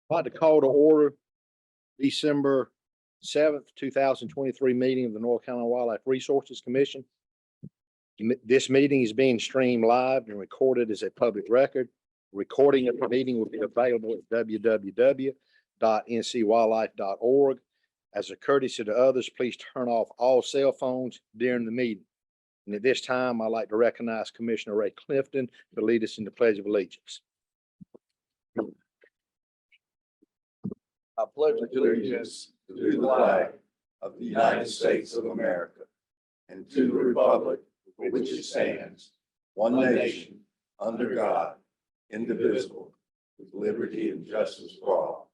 I'd like to call to order December 7th, 2023 meeting of the North Carolina Wildlife Resources Commission. This meeting is being streamed live and recorded as a public record. Recording of the meeting will be available at www.ncwildlife.org. As a courtesy to others, please turn off all cell phones during the meeting. And at this time, I'd like to recognize Commissioner Ray Clifton to lead us in the Pledge of Allegiance. I pledge allegiance to the flag of the United States of America and to the republic for which it stands, one nation, under God, indivisible, with liberty and justice for all.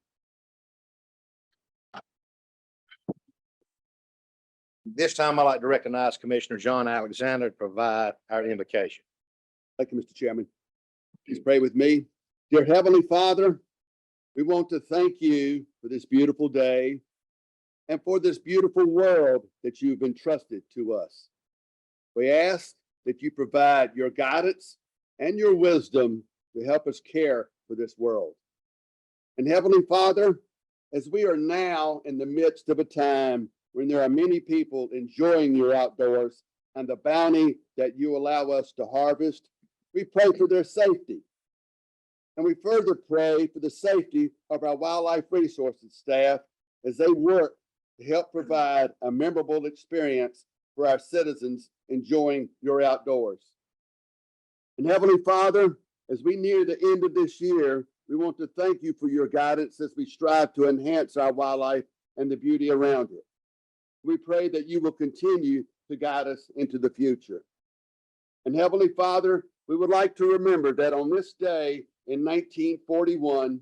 This time, I'd like to recognize Commissioner John Alexander to provide our invocation. Thank you, Mr. Chairman. Please pray with me. Dear Heavenly Father, we want to thank you for this beautiful day and for this beautiful world that you've entrusted to us. We ask that you provide your guidance and your wisdom to help us care for this world. And Heavenly Father, as we are now in the midst of a time when there are many people enjoying your outdoors and the bounty that you allow us to harvest, we pray for their safety. And we further pray for the safety of our wildlife resources staff as they work to help provide a memorable experience for our citizens enjoying your outdoors. And Heavenly Father, as we near the end of this year, we want to thank you for your guidance as we strive to enhance our wildlife and the beauty around it. We pray that you will continue to guide us into the future. And Heavenly Father, we would like to remember that on this day in 1941,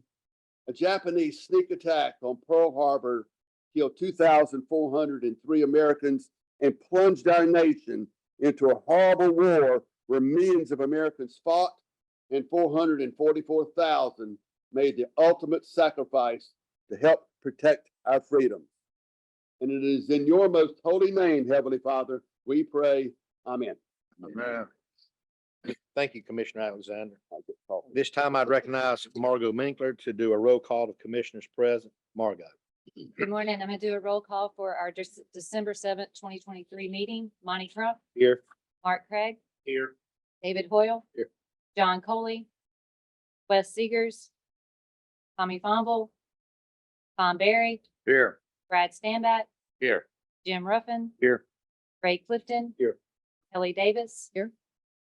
a Japanese sneak attack on Pearl Harbor killed 2,403 Americans and plunged our nation into a horrible war where millions of Americans fought and 444,000 made the ultimate sacrifice to help protect our freedom. And it is in your most holy name, Heavenly Father, we pray. Amen. Amen. Thank you, Commissioner Alexander. This time I'd recognize Margot Minkler to do a roll call of commissioners present. Margot. Good morning. I'm going to do a roll call for our December 7th, 2023 meeting. Monty Trump, Here. Mark Craig, Here. David Hoyle, Here. John Coley, Wes Seegers, Tommy Fonville, Tom Berry, Here. Brad Stanback, Here. Jim Ruffin, Here. Ray Clifton, Here. Kelly Davis, here,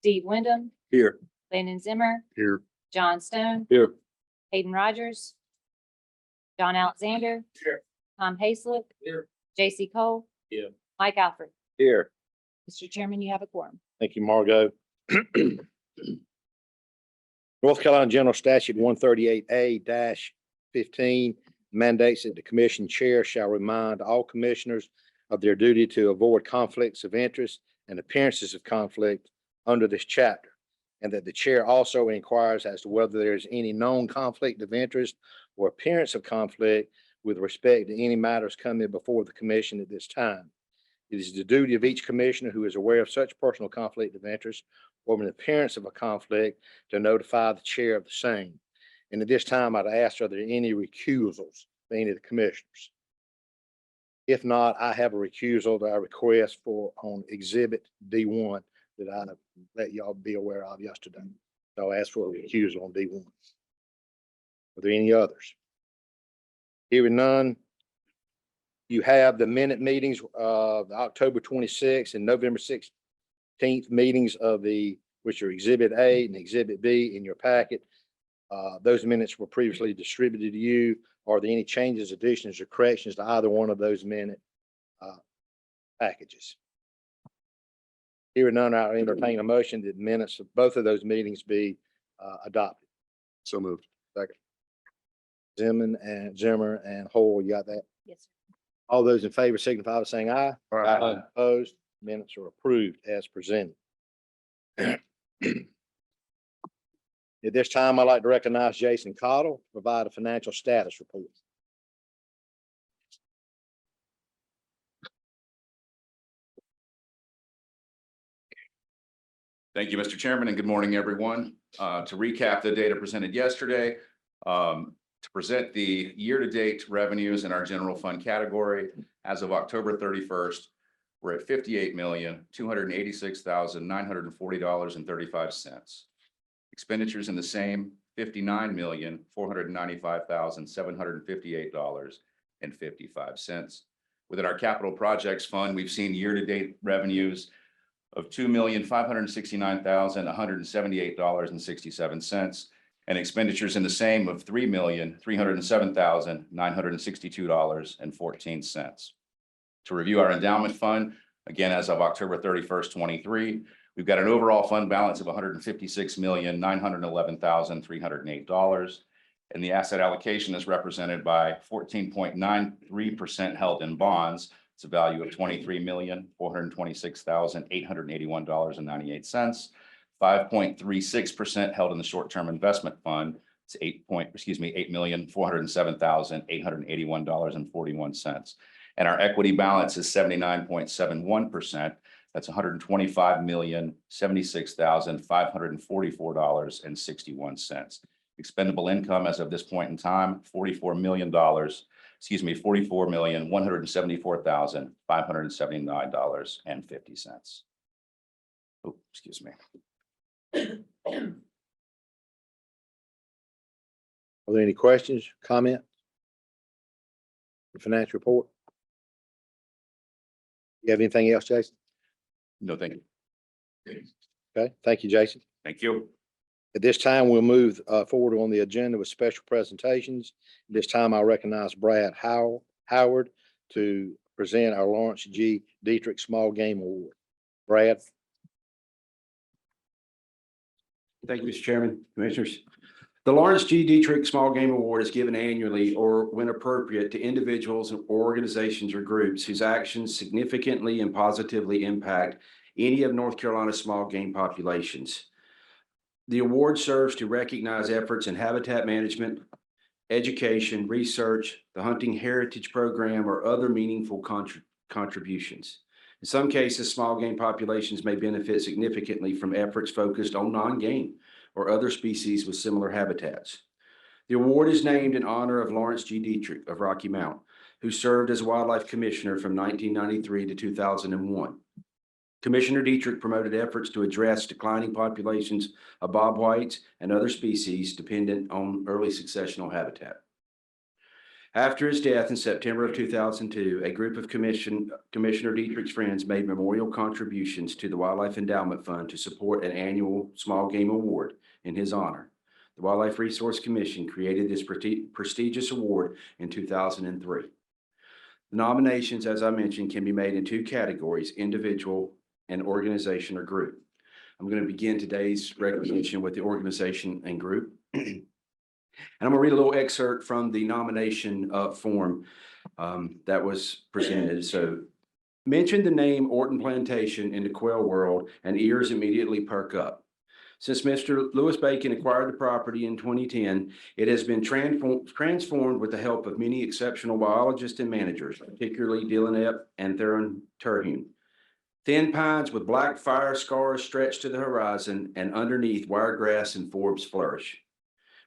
Steve Wyndham, Here. Landon Zimmer, Here. John Stone, Here. Hayden Rogers, John Alexander, Here. Tom Hayslip, Here. J.C. Cole, Here. Mike Alfred. Here. Mr. Chairman, you have a quorum. Thank you, Margot. North Carolina General Statute 138A-15 mandates that the commission chair shall remind all commissioners of their duty to avoid conflicts of interest and appearances of conflict under this chapter, and that the chair also inquires as to whether there is any known conflict of interest or appearance of conflict with respect to any matters coming before the commission at this time. It is the duty of each commissioner who is aware of such personal conflict of interest or an appearance of a conflict to notify the chair of the same. And at this time, I'd ask, are there any recusals for any of the commissioners? If not, I have a recusal that I request for on Exhibit D1 that I let y'all be aware of yesterday. So I asked for a recusal on D1. Are there any others? Hearing none, you have the minute meetings of October 26th and November 16th meetings of which are Exhibit A and Exhibit B in your packet. Those minutes were previously distributed to you. Are there any changes, additions, or corrections to either one of those minute packages? Hearing none, I'll entertain a motion that minutes of both of those meetings be adopted. So moved. Second. Zimmer and Hoyle, you got that? Yes, sir. All those in favor signify by saying aye. Aye. Opposed, minutes are approved as presented. At this time, I'd like to recognize Jason Cottle to provide a financial status report. Thank you, Mr. Chairman, and good morning, everyone. To recap the data presented yesterday, to present the year-to-date revenues in our general fund category. As of October 31st, we're at $58,286,940.35. Expenditures in the same, $59,495,758.55. Within our capital projects fund, we've seen year-to-date revenues of $2,569,178.67 and expenditures in the same of $3,307,962.14. To review our endowment fund, again, as of October 31st, 23, we've got an overall fund balance of $156,911,308. And the asset allocation is represented by 14.93% held in bonds. It's a value of $23,426,881.98. 5.36% held in the short-term investment fund. It's $8,407,881.41. And our equity balance is 79.71%. That's $125,076,544.61. Expendable income as of this point in time, $44,174,579.50. Oh, excuse me. Are there any questions, comments? The financial report? You have anything else, Jason? No, thank you. Okay, thank you, Jason. Thank you. At this time, we'll move forward on the agenda with special presentations. This time I'll recognize Brad Howard to present our Lawrence G. Dietrich Small Game Award. Brad? Thank you, Mr. Chairman, Commissioners. The Lawrence G. Dietrich Small Game Award is given annually or when appropriate to individuals or organizations or groups whose actions significantly and positively impact any of North Carolina's small game populations. The award serves to recognize efforts in habitat management, education, research, the hunting heritage program, or other meaningful contributions. In some cases, small game populations may benefit significantly from efforts focused on non-game or other species with similar habitats. The award is named in honor of Lawrence G. Dietrich of Rocky Mount, who served as Wildlife Commissioner from 1993 to 2001. Commissioner Dietrich promoted efforts to address declining populations of bobwhites and other species dependent on early successional habitat. After his death in September of 2002, a group of Commissioner Dietrich's friends made memorial contributions to the Wildlife Endowment Fund to support an annual small game award in his honor. The Wildlife Resource Commission created this prestigious award in 2003. The nominations, as I mentioned, can be made in two categories: individual and organization or group. I'm going to begin today's recognition with the organization and group. And I'm going to read a little excerpt from the nomination form that was presented. So, mention the name Orton Plantation in the quail world and ears immediately perk up. Since Mr. Lewis Bacon acquired the property in 2010, it has been transformed with the help of many exceptional biologists and managers, particularly Dylan Epp and Theron Terhune. Thin pines with black fire scars stretch to the horizon, and underneath wiregrass and forbs flourish.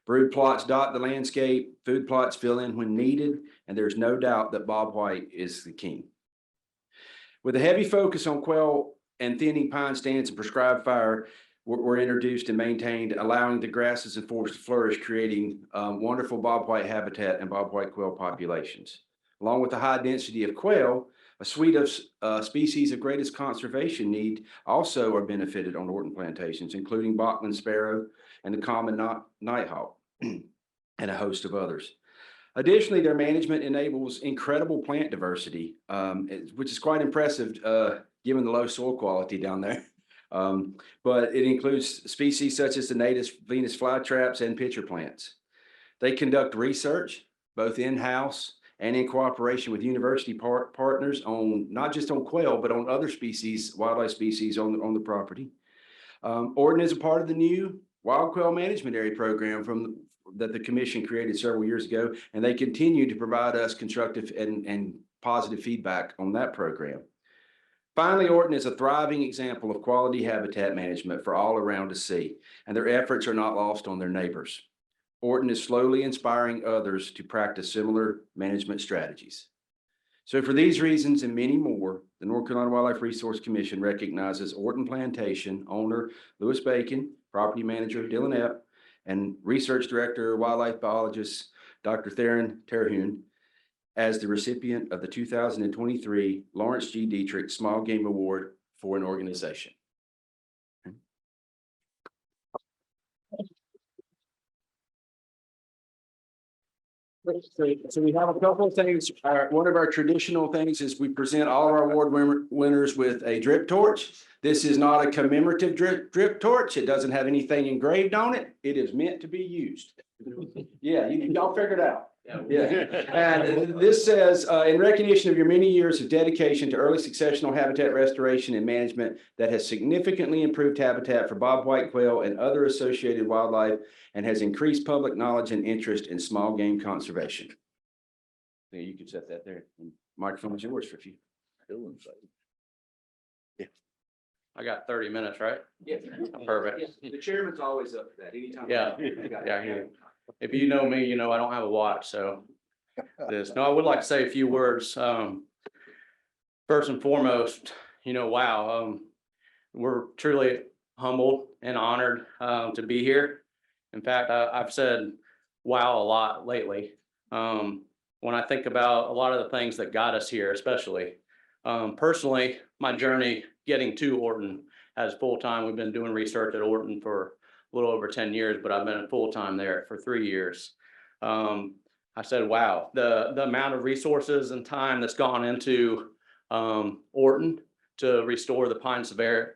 Brood plots dot the landscape, food plots fill in when needed, and there's no doubt that bobwhite is the king. With a heavy focus on quail and thinning pine stands and prescribed fire were introduced and maintained, allowing the grasses and forbs to flourish, creating wonderful bobwhite habitat and bobwhite quail populations. Along with the high density of quail, a suite of species of greatest conservation need also are benefited on Orton plantations, including Bachman sparrow and the common nighthawk, and a host of others. Additionally, their management enables incredible plant diversity, which is quite impressive given the low soil quality down there. But it includes species such as the native Venus flytraps and pitcher plants. They conduct research, both in-house and in cooperation with university partners on not just on quail, but on other species, wildlife species on the property. Orton is a part of the new Wild Quail Management Area program that the commission created several years ago, and they continue to provide us constructive and positive feedback on that program. Finally, Orton is a thriving example of quality habitat management for all around to see, and their efforts are not lost on their neighbors. Orton is slowly inspiring others to practice similar management strategies. So for these reasons and many more, the North Carolina Wildlife Resource Commission recognizes Orton Plantation owner Lewis Bacon, property manager Dylan Epp, and research director, wildlife biologist Dr. Theron Terhune as the recipient of the 2023 Lawrence G. Dietrich Small Game Award for an organization. So we have a couple of things. One of our traditional things is we present all of our award winners with a drip torch. This is not a commemorative drip torch. It doesn't have anything engraved on it. It is meant to be used. Yeah, y'all figured it out. Yeah, and this says, in recognition of your many years of dedication to early successional habitat restoration and management that has significantly improved habitat for bobwhite quail and other associated wildlife and has increased public knowledge and interest in small game conservation. Yeah, you can set that there. Microphone is yours for a few. I got 30 minutes, right? Yeah. Perfect. The chairman's always up for that anytime. Yeah. Yeah, I hear you. If you know me, you know I don't have a watch, so this. No, I would like to say a few words. First and foremost, wow, we're truly humbled and honored to be here. In fact, I've said wow a lot lately. When I think about a lot of the things that got us here, especially personally, my journey getting to Orton as full-time, we've been doing research at Orton for a little over 10 years, but I've been full-time there for 3 years. I said, wow, the amount of resources and time that's gone into Orton to restore the pine savanna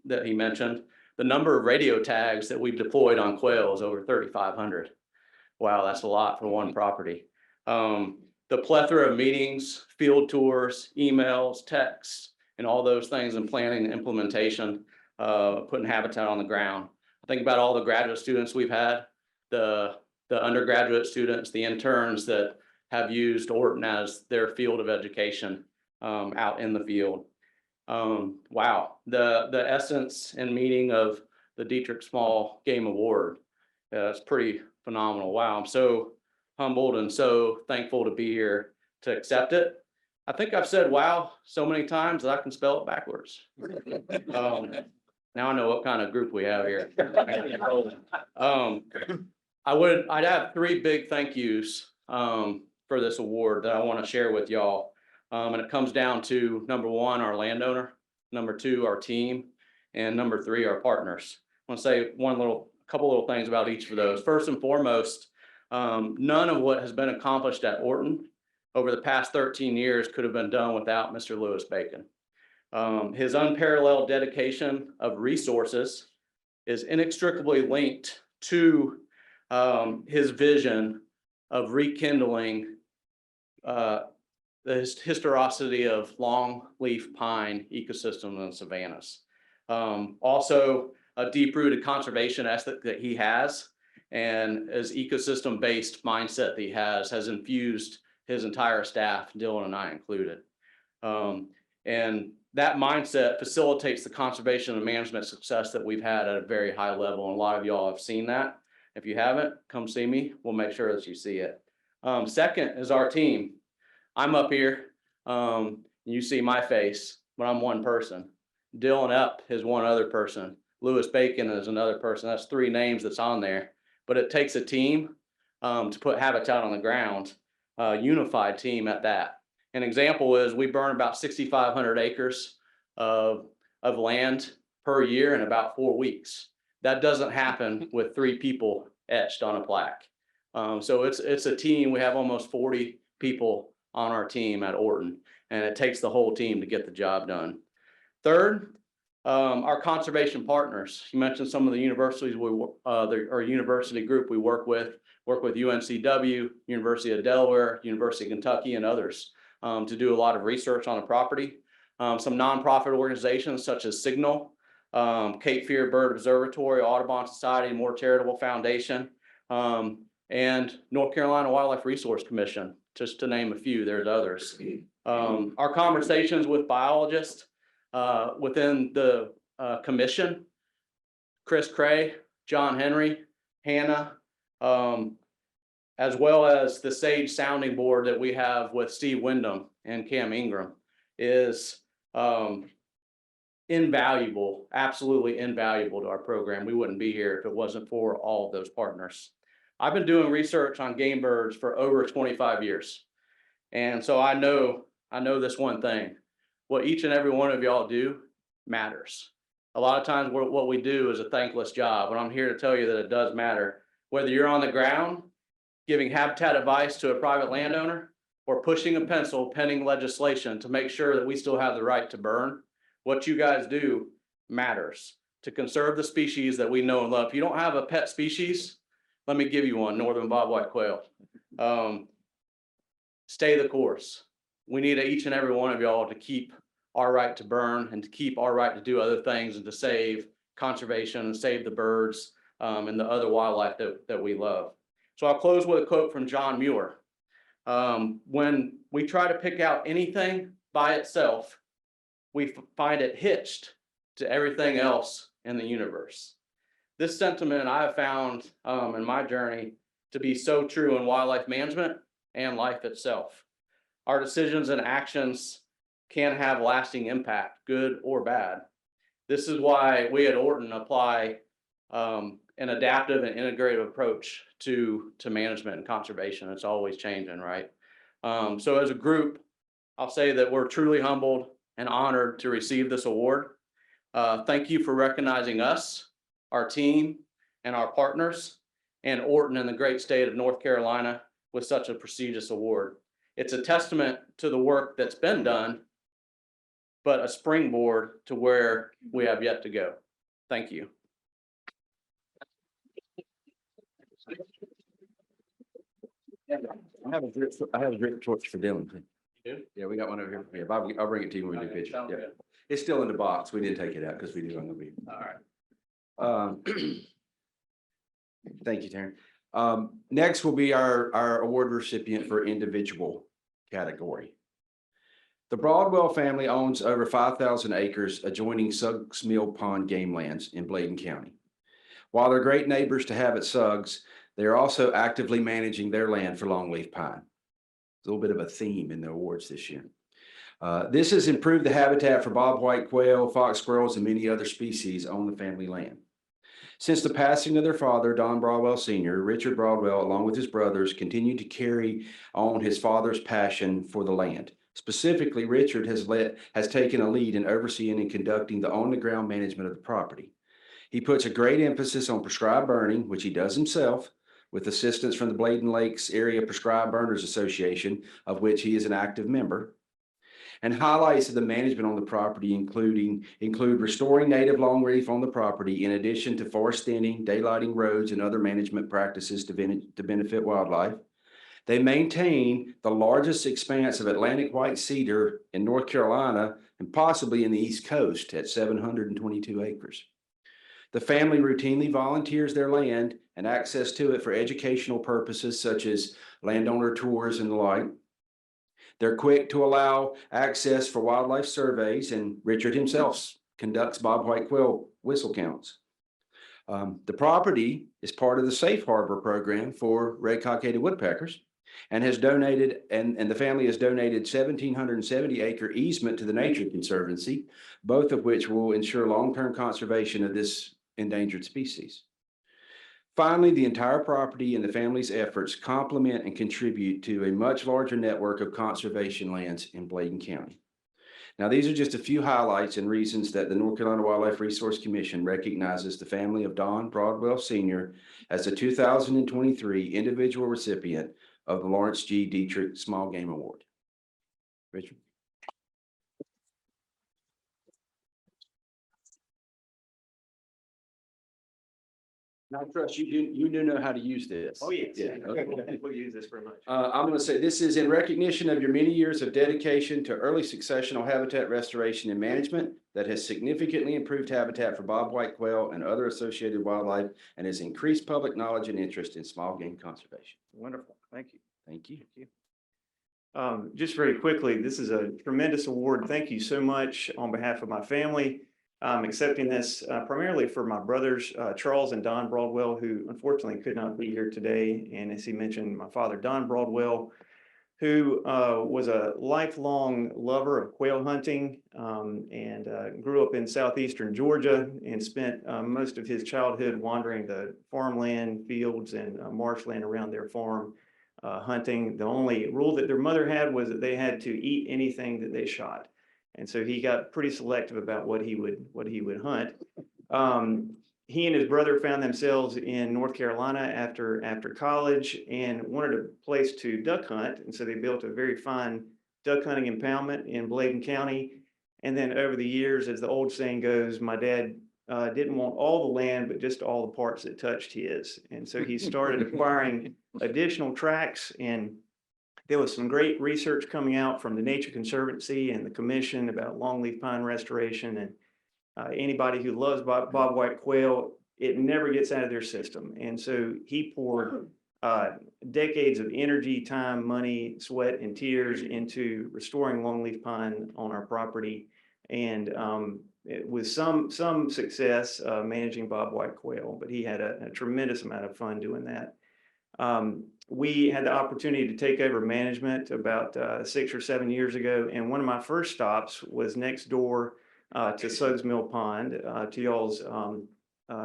that he mentioned. The number of radio tags that we've deployed on quail is over 3,500. Wow, that's a lot for one property. The plethora of meetings, field tours, emails, texts, and all those things in planning and implementation, putting habitat on the ground. I think about all the graduate students we've had, the undergraduate students, the interns that have used Orton as their field of education out in the field. Wow, the essence and meaning of the Dietrich Small Game Award is pretty phenomenal. Wow, I'm so humbled and so thankful to be here to accept it. I think I've said wow so many times that I can spell it backwards. Now I know what kind of group we have here. I'd have 3 big thank yous for this award that I want to share with y'all. And it comes down to number 1, our landowner, number 2, our team, and number 3, our partners. I want to say couple little things about each of those. First and foremost, none of what has been accomplished at Orton over the past 13 years could have been done without Mr. Lewis Bacon. His unparalleled dedication of resources is inextricably linked to his vision of rekindling the historicity of longleaf pine ecosystems and savannas. Also, a deep-rooted conservation ethic that he has, and his ecosystem-based mindset that he has infused his entire staff, Dylan and I included. And that mindset facilitates the conservation and management success that we've had at a very high level. And a lot of y'all have seen that. If you haven't, come see me. We'll make sure that you see it. Second is our team. I'm up here. You see my face, but I'm one person. Dylan Epp is one other person. Lewis Bacon is another person. That's 3 names that's on there. But it takes a team to put habitat on the ground, a unified team at that. An example is we burn about 6,500 acres of land per year in about 4 weeks. That doesn't happen with 3 people etched on a plaque. So it's a team. We have almost 40 people on our team at Orton, and it takes the whole team to get the job done. Third, our conservation partners. You mentioned some of the universities our university group we work with UNCW, University of Delaware, University of Kentucky, and others to do a lot of research on the property. Some nonprofit organizations such as Signal, Cape Fear Bird Observatory, Audubon Society, More Charitable Foundation, and North Carolina Wildlife Resource Commission, just to name a few. There's others. Our conversations with biologists within the commission, Chris Cray, John Henry, Hannah, as well as the Sage Sounding Board that we have with Steve Wyndham and Cam Ingram is invaluable, absolutely invaluable to our program. We wouldn't be here if it wasn't for all of those partners. I've been doing research on game birds for over 25 years. And so I know this one thing, what each and every one of y'all do matters. A lot of times what we do is a thankless job, and I'm here to tell you that it does matter. Whether you're on the ground, giving habitat advice to a private landowner, or pushing a pencil pending legislation to make sure that we still have the right to burn, what you guys do matters to conserve the species that we know and love. If you don't have a pet species, let me give you one, northern bobwhite quail. Stay the course. We need each and every one of y'all to keep our right to burn and to keep our right to do other things and to save conservation and save the birds and the other wildlife that we love. So I'll close with a quote from John Muir. When we try to pick out anything by itself, we find it hitched to everything else in the universe. This sentiment I have found in my journey to be so true in wildlife management and life itself. Our decisions and actions can have lasting impact, good or bad. This is why we at Orton apply an adaptive and integrative approach to management and conservation. It's always changing, right? So as a group, I'll say that we're truly humbled and honored to receive this award. Thank you for recognizing us, our team, and our partners, and Orton in the great state of North Carolina with such a prestigious award. It's a testament to the work that's been done, but a springboard to where we have yet to go. Thank you. I have a drip torch for Dylan. You do? Yeah, we got one over here. Yeah, Bob, I'll bring it to you when we do Okay, pictures. sounds Yeah. good. It's still in the box. We didn't take it out because we knew I'm gonna be. All right. Thank you, Taryn. Next will be our award recipient for individual category. The Broadwell family owns over 5,000 acres adjoining Suggs Mill Pond game lands in Bladen County. While they're great neighbors to have at Suggs, they are also actively managing their land for longleaf pine. A little bit of a theme in the awards this year. This has improved the habitat for bobwhite quail, fox squirrels, and many other species on the family land. Since the passing of their father, Don Broadwell Sr., Richard Broadwell, along with his brothers, continued to carry on his father's passion for the land. Specifically, Richard has taken a lead in overseeing and conducting the on-the-ground management of the property. He puts a great emphasis on prescribed burning, which he does himself, with assistance from the Bladen Lakes Area Prescribed Burners Association, of which he is an active member. And highlights of the management on the property include restoring native longleaf on the property, in addition to forest thinning, daylighting roads, and other management practices to benefit wildlife. They maintain the largest expanse of Atlantic white cedar in North Carolina and possibly in the East Coast at 722 acres. The family routinely volunteers their land and access to it for educational purposes such as landowner tours and the like. They're quick to allow access for wildlife surveys, and Richard himself conducts bobwhite quail whistle counts. The property is part of the Safe Harbor program for red-cockaded woodpeckers and has donated, and the family has donated 1,770 acre easement to the Nature Conservancy, both of which will ensure long-term conservation of this endangered species. Finally, the entire property and the family's efforts complement and contribute to a much larger network of conservation lands in Bladen County. Now, these are just a few highlights and reasons that the North Carolina Wildlife Resource Commission recognizes the family of Don Broadwell Sr. as the 2023 individual recipient of the Lawrence G. Dietrich Small Game Award. Richard. I trust you do know how to use this. Oh, yes. Yeah, okay. We'll use this very much. I'm going to say this is in recognition of your many years of dedication to early successional habitat restoration and management that has significantly improved habitat for bobwhite quail and other associated wildlife and has increased public knowledge and interest in small game conservation. Wonderful. Thank you. Thank you. Just very quickly, this is a tremendous award. Thank you so much on behalf of my family I'm accepting this primarily for my brothers, Charles and Don Broadwell, who unfortunately could not be here today. And as he mentioned, my father, Don Broadwell, who was a lifelong lover of quail hunting and grew up in southeastern Georgia and spent most of his childhood wandering the farmland, fields, and marshland around their farm hunting. The only rule that their mother had was that they had to eat anything that they shot. And so he got pretty selective about what he would hunt. He and his brother found themselves in North Carolina after college and wanted a place to duck hunt. And so they built a very fine duck hunting impoundment in Bladen County. And then over the years, as the old saying goes, my dad didn't want all the land, but just all the parts that touched his. And so he started acquiring additional tracts, and there was some great research coming out from the Nature Conservancy and the Commission about longleaf pine restoration. And anybody who loves bobwhite quail, it never gets out of their system. And so he poured decades of energy, time, money, sweat, and tears into restoring longleaf pine on our property. And with some success managing bobwhite quail, but he had a tremendous amount of fun doing that. We had the opportunity to take over management about 6 or 7 years ago. And one of my first stops was next door to Suggs Mill Pond, to y'all's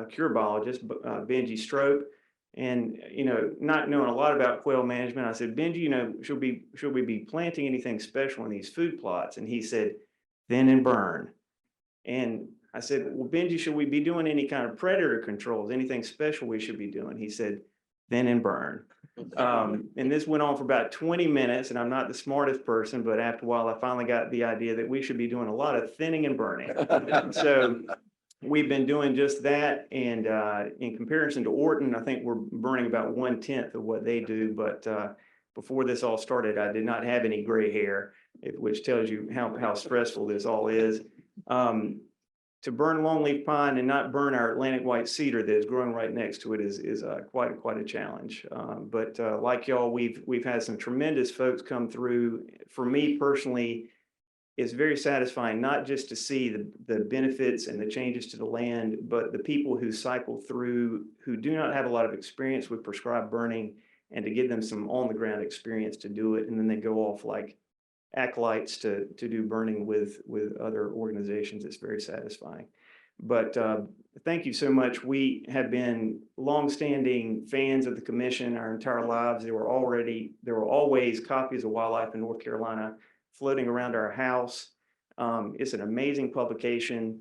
cure biologist, Benji Strope. And, not knowing a lot about quail management, I said, Benji, should we be planting anything special in these food plots? And he said, thin and burn. And I said, well, Benji, should we be doing any kind of predator controls, anything special we should be doing? He said, thin and burn. And this went on for about 20 minutes, and I'm not the smartest person, but after a while, I finally got the idea that we should be doing a lot of thinning and burning. So we've been doing just that. And in comparison to Orton, I think we're burning about 1/10 of what they do. But before this all started, I did not have any gray hair, which tells you how stressful this all is. To burn longleaf pine and not burn our Atlantic white cedar that is growing right next to it is quite a challenge. But like y'all, we've had some tremendous folks come through. For me personally, it's very satisfying not just to see the benefits and the changes to the land, but the people who cycle through who do not have a lot of experience with prescribed burning, and to give them some on the ground experience to do it, and then they go off like acolytes to do burning with other organizations. It's very satisfying. But thank you so much. We have been longstanding fans of the commission our entire lives. There were always copies of Wildlife in North Carolina floating around our house. It's an amazing publication.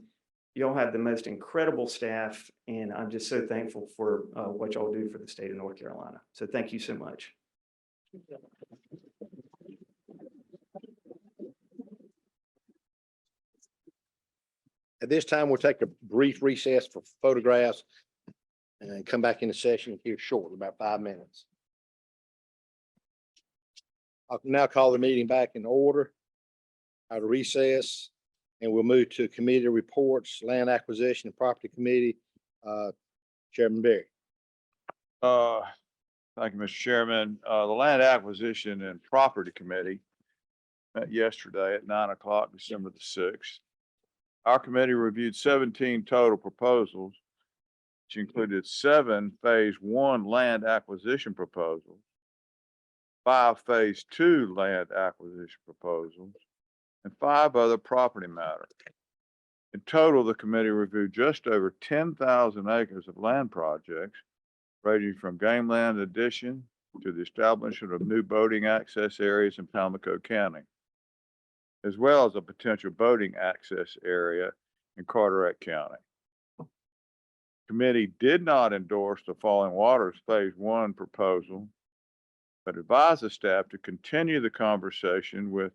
Y'all have the most incredible staff, and I'm just so thankful for what y'all do for the state of North Carolina. So thank you so much. At this time, we'll take a brief recess for photographs and come back into session here shortly, about 5 minutes. I'll now call the meeting back in order out of recess, and we'll move to committee reports, Land Acquisition and Property Committee. Chairman Berry. Thank you, Mr. Chairman. The Land Acquisition and Property Committee met yesterday at 9 o'clock, December the 6th. Our committee reviewed 17 total proposals, which included 7 Phase 1 land acquisition proposals, 5 Phase 2 land acquisition proposals, and 5 other property matters. In total, the committee reviewed just over 10,000 acres of land projects, ranging from game land addition to the establishment of new boating access areas in Pamlico County, as well as a potential boating access area in Carteret County. Committee did not endorse the Falling Waters Phase 1 proposal, but advised the staff to continue the conversation with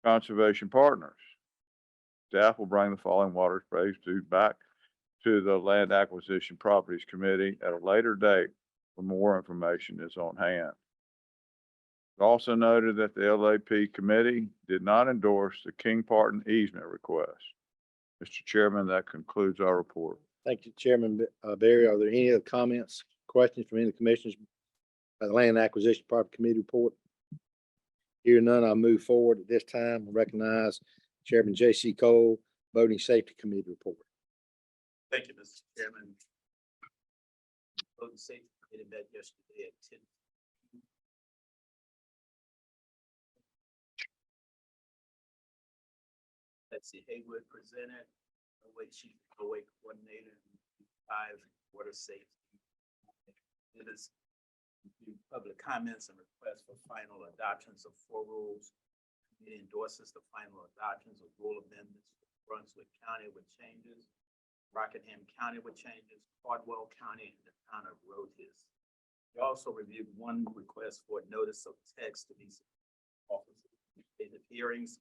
conservation partners. Staff will bring the Falling Waters Phase 2 back to the Land Acquisition Properties Committee at a later date when more information is on hand. It also noted that the LAP committee did not endorse the King Parton easement request. Mr. Chairman, that concludes our report. Thank you, Chairman Berry. Are there any other comments, questions from any of the commissioners by the Land Acquisition Property Committee report? Hear none, I'll move forward at this time and recognize Chairman J.C. Cole, Boating Safety Committee report. Thank you, Mr. Chairman. Voting Safety Committee met yesterday at 10. Betsy Haywood presented, Away Chief, Away Coordinator, and 5 water safety. It is public comments and requests for final adoptions of 4 rules. It endorses the final adoptions of rule amendments for Brunswick County with changes, Rockingham County with changes, Caldwell County, and the town of Rhodhiss. We also reviewed 1 request for a notice of text to be officers in hearings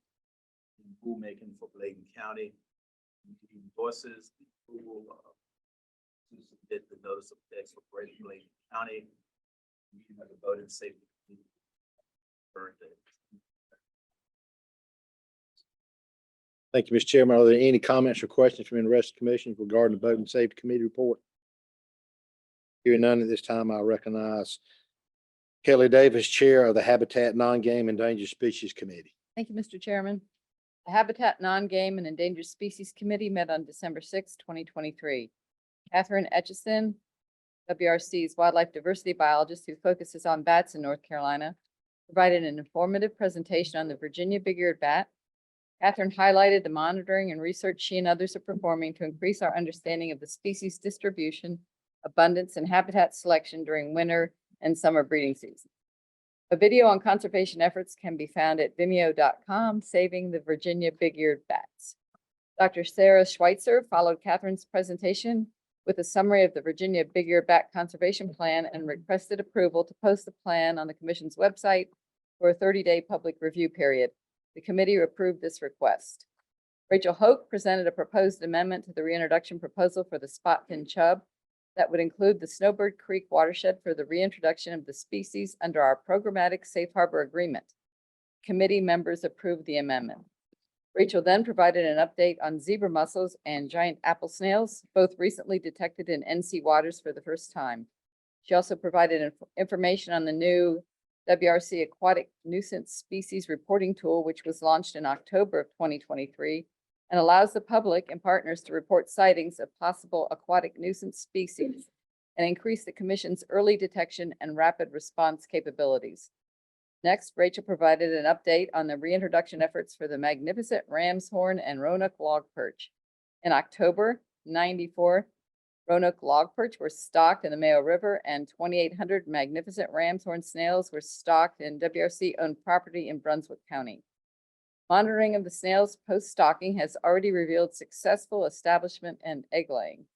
and rulemaking for Bladen County. He endorses the approval to submit the notice of text for Bladen County. We have the voting safety. Thank you, Mr. Chairman. Are there any comments or questions from the rest of the commission regarding the Voting and Safety Committee report? Hearing none at this time, I recognize Kelly Davis, Chair of the Habitat Non-Game Endangered Species Committee. Thank you, Mr. Chairman. The Habitat Non-Game and Endangered Species Committee met on December 6, 2023. Catherine Etchison, WRC's wildlife diversity biologist who focuses on bats in North Carolina, provided an informative presentation on the Virginia big-eared bat. Catherine highlighted the monitoring and research she and others are performing to increase our understanding of the species distribution, abundance, and habitat selection during winter and summer breeding season. A video on conservation efforts can be found at vimeo.com, Saving the Virginia Big-Eared Bats. Dr. Sarah Schweitzer followed Catherine's presentation with a summary of the Virginia Big-Eared Bat Conservation Plan and requested approval to post the plan on the Commission's website for a 30-day public review period. The committee approved this request. Rachel Hoke presented a proposed amendment to the reintroduction proposal for the spotfin chub that would include the Snowbird Creek watershed for the reintroduction of the species under our programmatic safe harbor agreement. Committee members approved the amendment. Rachel then provided an update on zebra mussels and giant apple snails, both recently detected in NC waters for the first time. She also provided information on the new WRC Aquatic Nuisance Species Reporting Tool, which was launched in October of 2023, and allows the public and partners to report sightings of possible aquatic nuisance species and increase the Commission's early detection and rapid response capabilities. Next, Rachel provided an update on the reintroduction efforts for the magnificent ram's horn and Roanoke log perch. In October, 94 Roanoke log perch were stocked in the Mayo River, and 2,800 magnificent ram's horn snails were stocked in WRC-owned property in Brunswick County. Monitoring of the snails post-stocking has already revealed successful establishment and egg laying.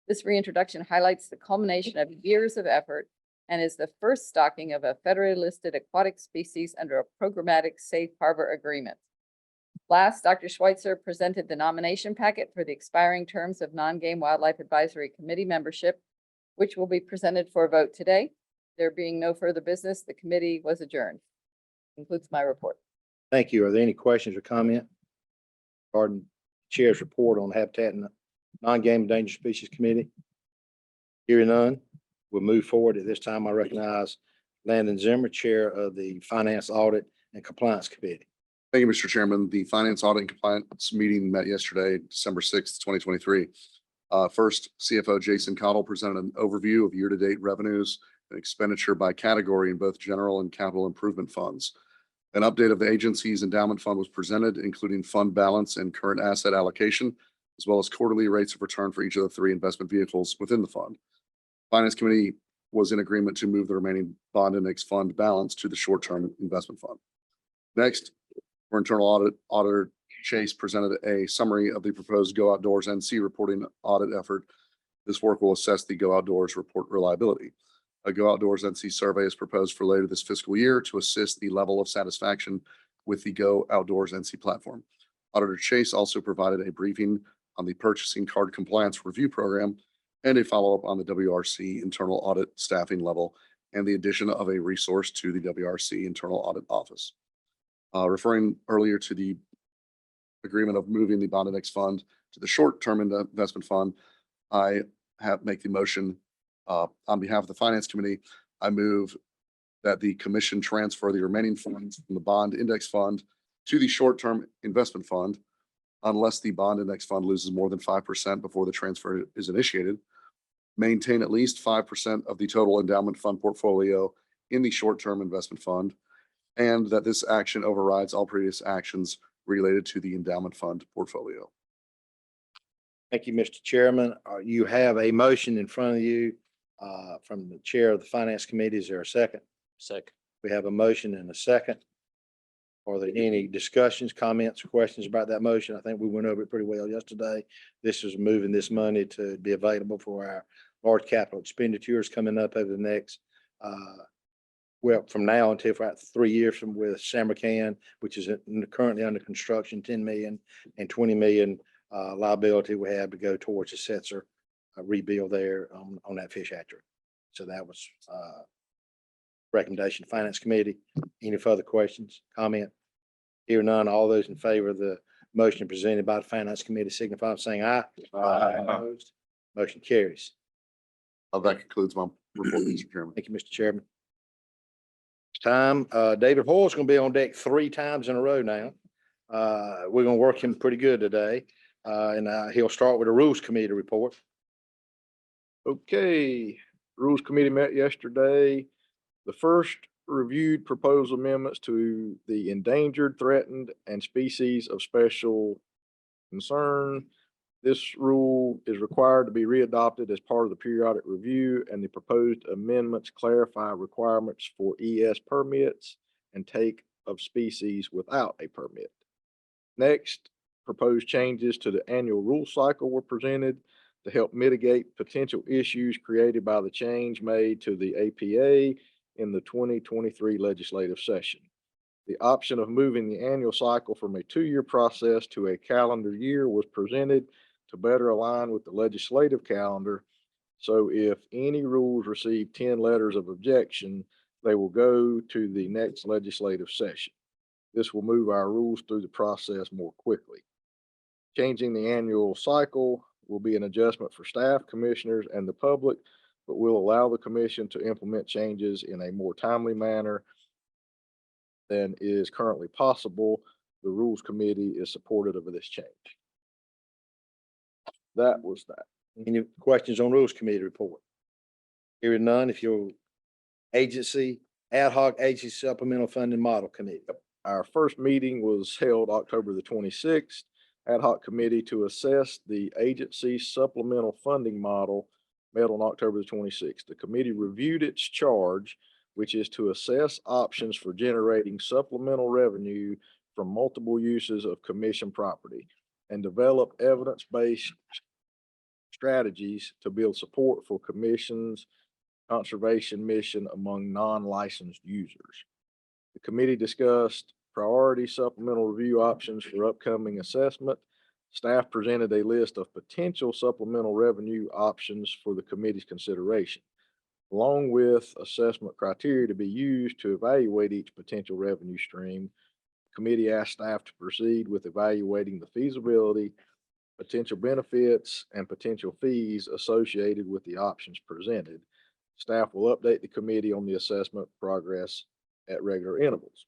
This reintroduction highlights the culmination of years of effort and is the first stocking of a federally listed aquatic species under a programmatic safe harbor agreement. Last, Dr. Schweitzer presented the nomination packet for the expiring terms of Non-Game Wildlife Advisory Committee membership, which will be presented for a vote today. There being no further business, the committee was adjourned. Concludes my report. Thank you. Are there any questions or comment regarding Chair's report on Habitat and Non-Game Endangered Species Committee? Hearing none, we'll move forward. At this time, I recognize Landon Zimmer, Chair of the Finance Audit and Compliance Committee. Thank you, Mr. Chairman. The Finance Audit and Compliance meeting met yesterday, December 6th, 2023. First, CFO Jason Cottle presented an overview of year-to-date revenues and expenditure by category in both general and capital improvement funds. An update of the agency's endowment fund was presented, including fund balance and current asset allocation, as well as quarterly rates of return for each of the 3 investment vehicles within the fund. Finance Committee was in agreement to move the remaining bond index fund balance to the short-term investment fund. Next, for internal audit, Auditor Chase presented a summary of the proposed Go Outdoors NC reporting audit effort. This work will assess the Go Outdoors report reliability. A Go Outdoors NC survey is proposed for later this fiscal year to assess the level of satisfaction with the Go Outdoors NC platform. Auditor Chase also provided a briefing on the purchasing card compliance review program and a follow-up on the WRC internal audit staffing level and the addition of a resource to the WRC internal audit office. Referring earlier to the agreement of moving the bond index fund to the short-term investment fund, I make the motion on behalf of the Finance Committee. I move that the commission transfer the remaining funds from the bond index fund to the short-term investment fund unless the bond index fund loses more than 5% before the transfer is initiated. Maintain at least 5% of the total endowment fund portfolio in the short-term investment fund, and that this action overrides all previous actions related to the endowment fund portfolio. Thank you, Mr. Chairman. You have a motion in front of you from the Chair of the Finance Committee. Is there a second? Second. We have a motion and a second. Are there any discussions, comments, or questions about that motion? I think we went over it pretty well yesterday. This is moving this money to be available for our large capital expenditures coming up over the next, well, from now until for about 3 years from with Samarkand, which is currently under construction, 10 million and 20 million liability we have to go towards the Setzer rebuild there on that fish hatchery. So that was recommendation to Finance Committee. Any further questions, comment? Hear none, all those in favor of the motion presented by the Finance Committee signify by saying aye. Opposed? Motion carries. That concludes my report, Mr. Chairman. Thank you, Mr. Chairman. It's time, David Hoyle's gonna be on deck 3 times in a row now. We're gonna work him pretty good today. And he'll start with a Rules Committee report. Okay, Rules Committee met yesterday. The first reviewed proposed amendments to the endangered, threatened, and species of special concern. This rule is required to be readopted as part of the periodic review, and the proposed amendments clarify requirements for ES permits and take of species without a permit. Next, proposed changes to the annual rule cycle were presented to help mitigate potential issues created by the change made to the APA in the 2023 legislative session. The option of moving the annual cycle from a 2-year process to a calendar year was presented to better align with the legislative calendar. So if any rules receive 10 letters of objection, they will go to the next legislative session. This will move our rules through the process more quickly. Changing the annual cycle will be an adjustment for staff, commissioners, and the public, but will allow the commission to implement changes in a more timely manner than is currently possible. The Rules Committee is supportive of this change. That was that. Any questions on Rules Committee report? Hearing none, if your agency, ad hoc agency supplemental funding model committee. Our first meeting was held October the 26th. Ad hoc committee to assess the agency supplemental funding model met on October the 26th. The committee reviewed its charge, which is to assess options for generating supplemental revenue from multiple uses of commission property and develop evidence-based strategies to build support for commission's conservation mission among non-licensed users. The committee discussed priority supplemental review options for upcoming assessment. Staff presented a list of potential supplemental revenue options for the committee's consideration, along with assessment criteria to be used to evaluate each potential revenue stream. The committee asked staff to proceed with evaluating the feasibility, potential benefits, and potential fees associated with the options presented. Staff will update the committee on the assessment progress at regular intervals.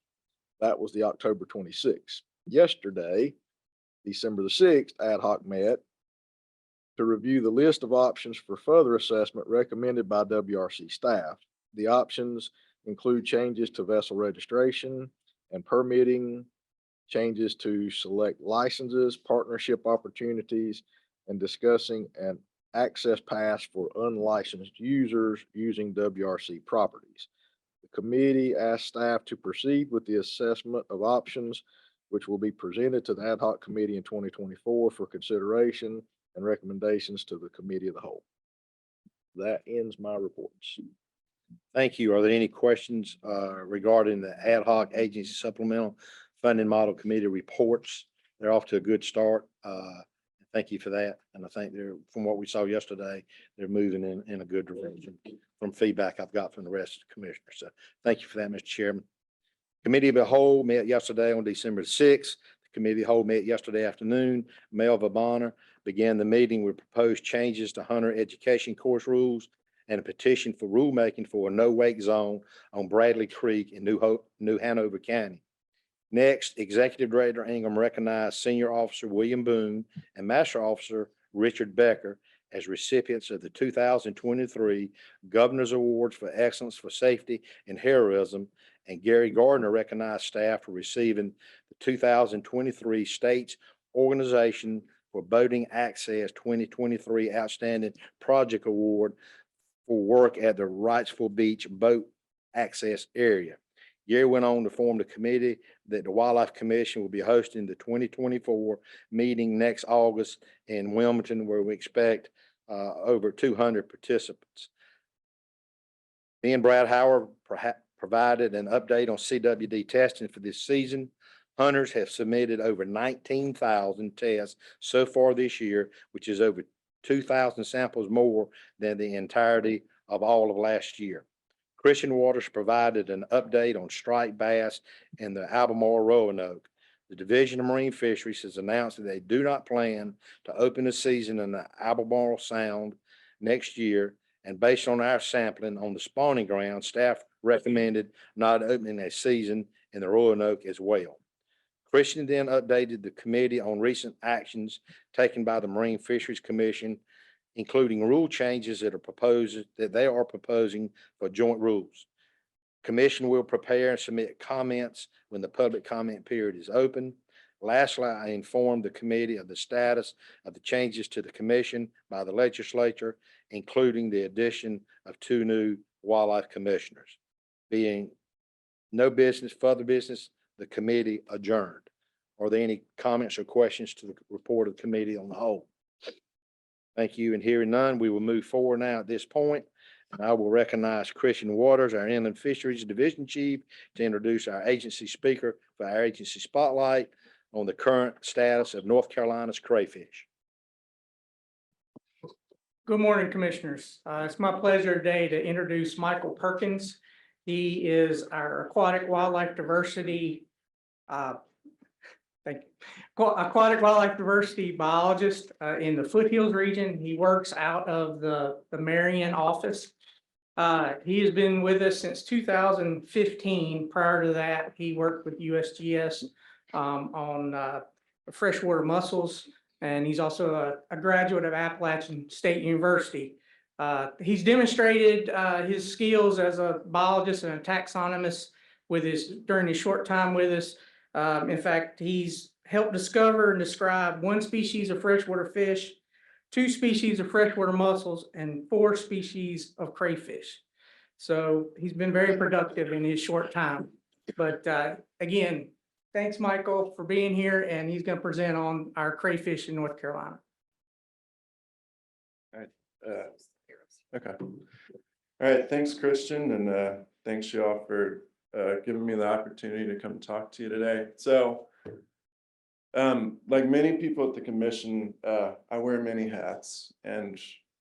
That was the October 26th. Yesterday, December the 6th, ad hoc met to review the list of options for further assessment recommended by WRC staff. The options include changes to vessel registration and permitting, changes to select licenses, partnership opportunities, and discussing an access pass for unlicensed users using WRC properties. The committee asked staff to proceed with the assessment of options, which will be presented to the ad hoc committee in 2024 for consideration and recommendations to the committee of the whole. That ends my reports. Thank you. Are there any questions regarding the ad hoc agency supplemental funding model committee reports? They're off to a good start. Thank you for that. And I think they're, from what we saw yesterday, they're moving in a good direction from feedback I've got from the rest of the commissioners. So thank you for that, Mr. Chairman. Committee of the Whole met yesterday on December 6th. The Committee of the Whole met yesterday afternoon. Melva Bonner began the meeting with proposed changes to hunter education course rules and a petition for rulemaking for a no-wake zone on Bradley Creek in New Hanover County. Next, Executive Director Ingham recognized Senior Officer William Boone and Master Officer Richard Becker as recipients of the 2023 Governor's Awards for Excellence for Safety and Heroism, and Gary Gardner recognized staff for receiving the 2023 State's Organization for Boating Access 2023 Outstanding Project Award for work at the Wrightsville Beach Boat Access Area. Gary went on to form the committee that the Wildlife Commission will be hosting the 2024 meeting next August in Wilmington, where we expect over 200 participants. Me and Brad Howard provided an update on CWD testing for this season. Hunters have submitted over 19,000 tests so far this year, which is over 2,000 samples more than the entirety of all of last year. Christian Waters provided an update on striped bass in the Albemarle Roanoke. The Division of Marine Fisheries has announced that they do not plan to open the season in the Albemarle Sound next year. And based on our sampling on the spawning ground, staff recommended not opening a season in the Roanoke as well. Christian then updated the committee on recent actions taken by the Marine Fisheries Commission, including rule changes that they are proposing for joint rules. Commission will prepare and submit comments when the public comment period is open. Lastly, I informed the committee of the status of the changes to the commission by the legislature, including the addition of 2 new wildlife commissioners. Being no further business, the committee adjourned. Are there any comments or questions to the report of the committee on the whole? Thank you. And hearing none, we will move forward now at this point. And I will recognize Christian Waters, our Inland Fisheries Division Chief, to introduce our agency speaker for our agency spotlight on the current status of North Carolina's crayfish. Good morning, Commissioners. It's my pleasure today to introduce Michael Perkins. He is our aquatic wildlife diversity aquatic wildlife diversity biologist in the Foothills region. He works out of the Marion office. He has been with us since 2015. Prior to that, he worked with USGS on freshwater mussels, and he's also a graduate of Appalachian State University. He's demonstrated his skills as a biologist and a taxonomist during his short time with us. In fact, he's helped discover and describe 1 species of freshwater fish, 2 species of freshwater mussels, and 4 species of crayfish. So he's been very productive in his short time. But again, thanks, Michael, for being here, and he's going to present on our crayfish in North Carolina. All right. Okay. All right. Thanks, Christian, and thanks you all for giving me the opportunity to come talk to you today. So, like many people at the commission, I wear many hats, and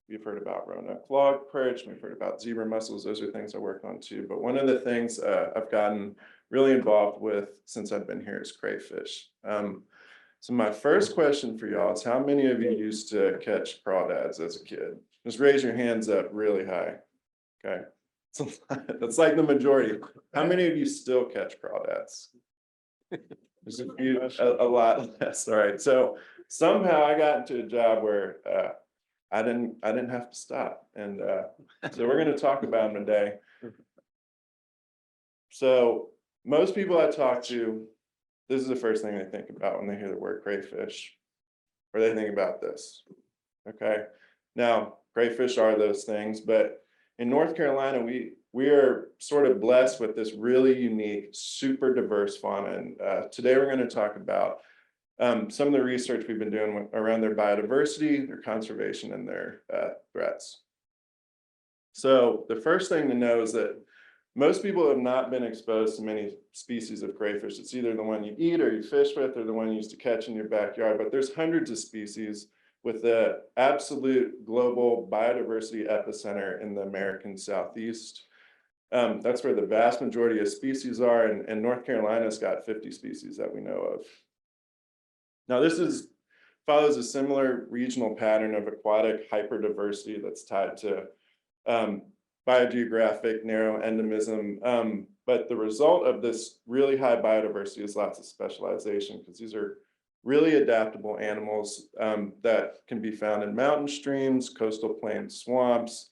we've heard about Roanoke log perch, we've heard about zebra mussels. Those are things I work on too. But one of the things I've gotten really involved with since I've been here is crayfish. So my first question for y'all is, how many of you used to catch crawdads as a kid? Just raise your hands up really high. Okay. That's like the majority. How many of you still catch crawdads? There's a few, a lot less. All right. So somehow I got into a job where I didn't have to stop. And so we're going to talk about them today. So most people I talk to, this is the first thing they think about when they hear the word crayfish, or they think about this. Okay. Now, crayfish are those things, but in North Carolina, we are sort of blessed with this really unique, super diverse fauna. And today we're going to talk about some of the research we've been doing around their biodiversity, their conservation, and their threats. So the first thing to know is that most people have not been exposed to many species of crayfish. It's either the one you eat or you fish with, or the one you used to catch in your backyard, but there's hundreds of species with the absolute global biodiversity epicenter in the American Southeast. That's where the vast majority of species are, and North Carolina's got 50 species that we know of. Now, this follows a similar regional pattern of aquatic hyperdiversity that's tied to biogeographic narrow endemism, But the result of this really high biodiversity is lots of specialization, because these are really adaptable animals that can be found in mountain streams, coastal plain swamps.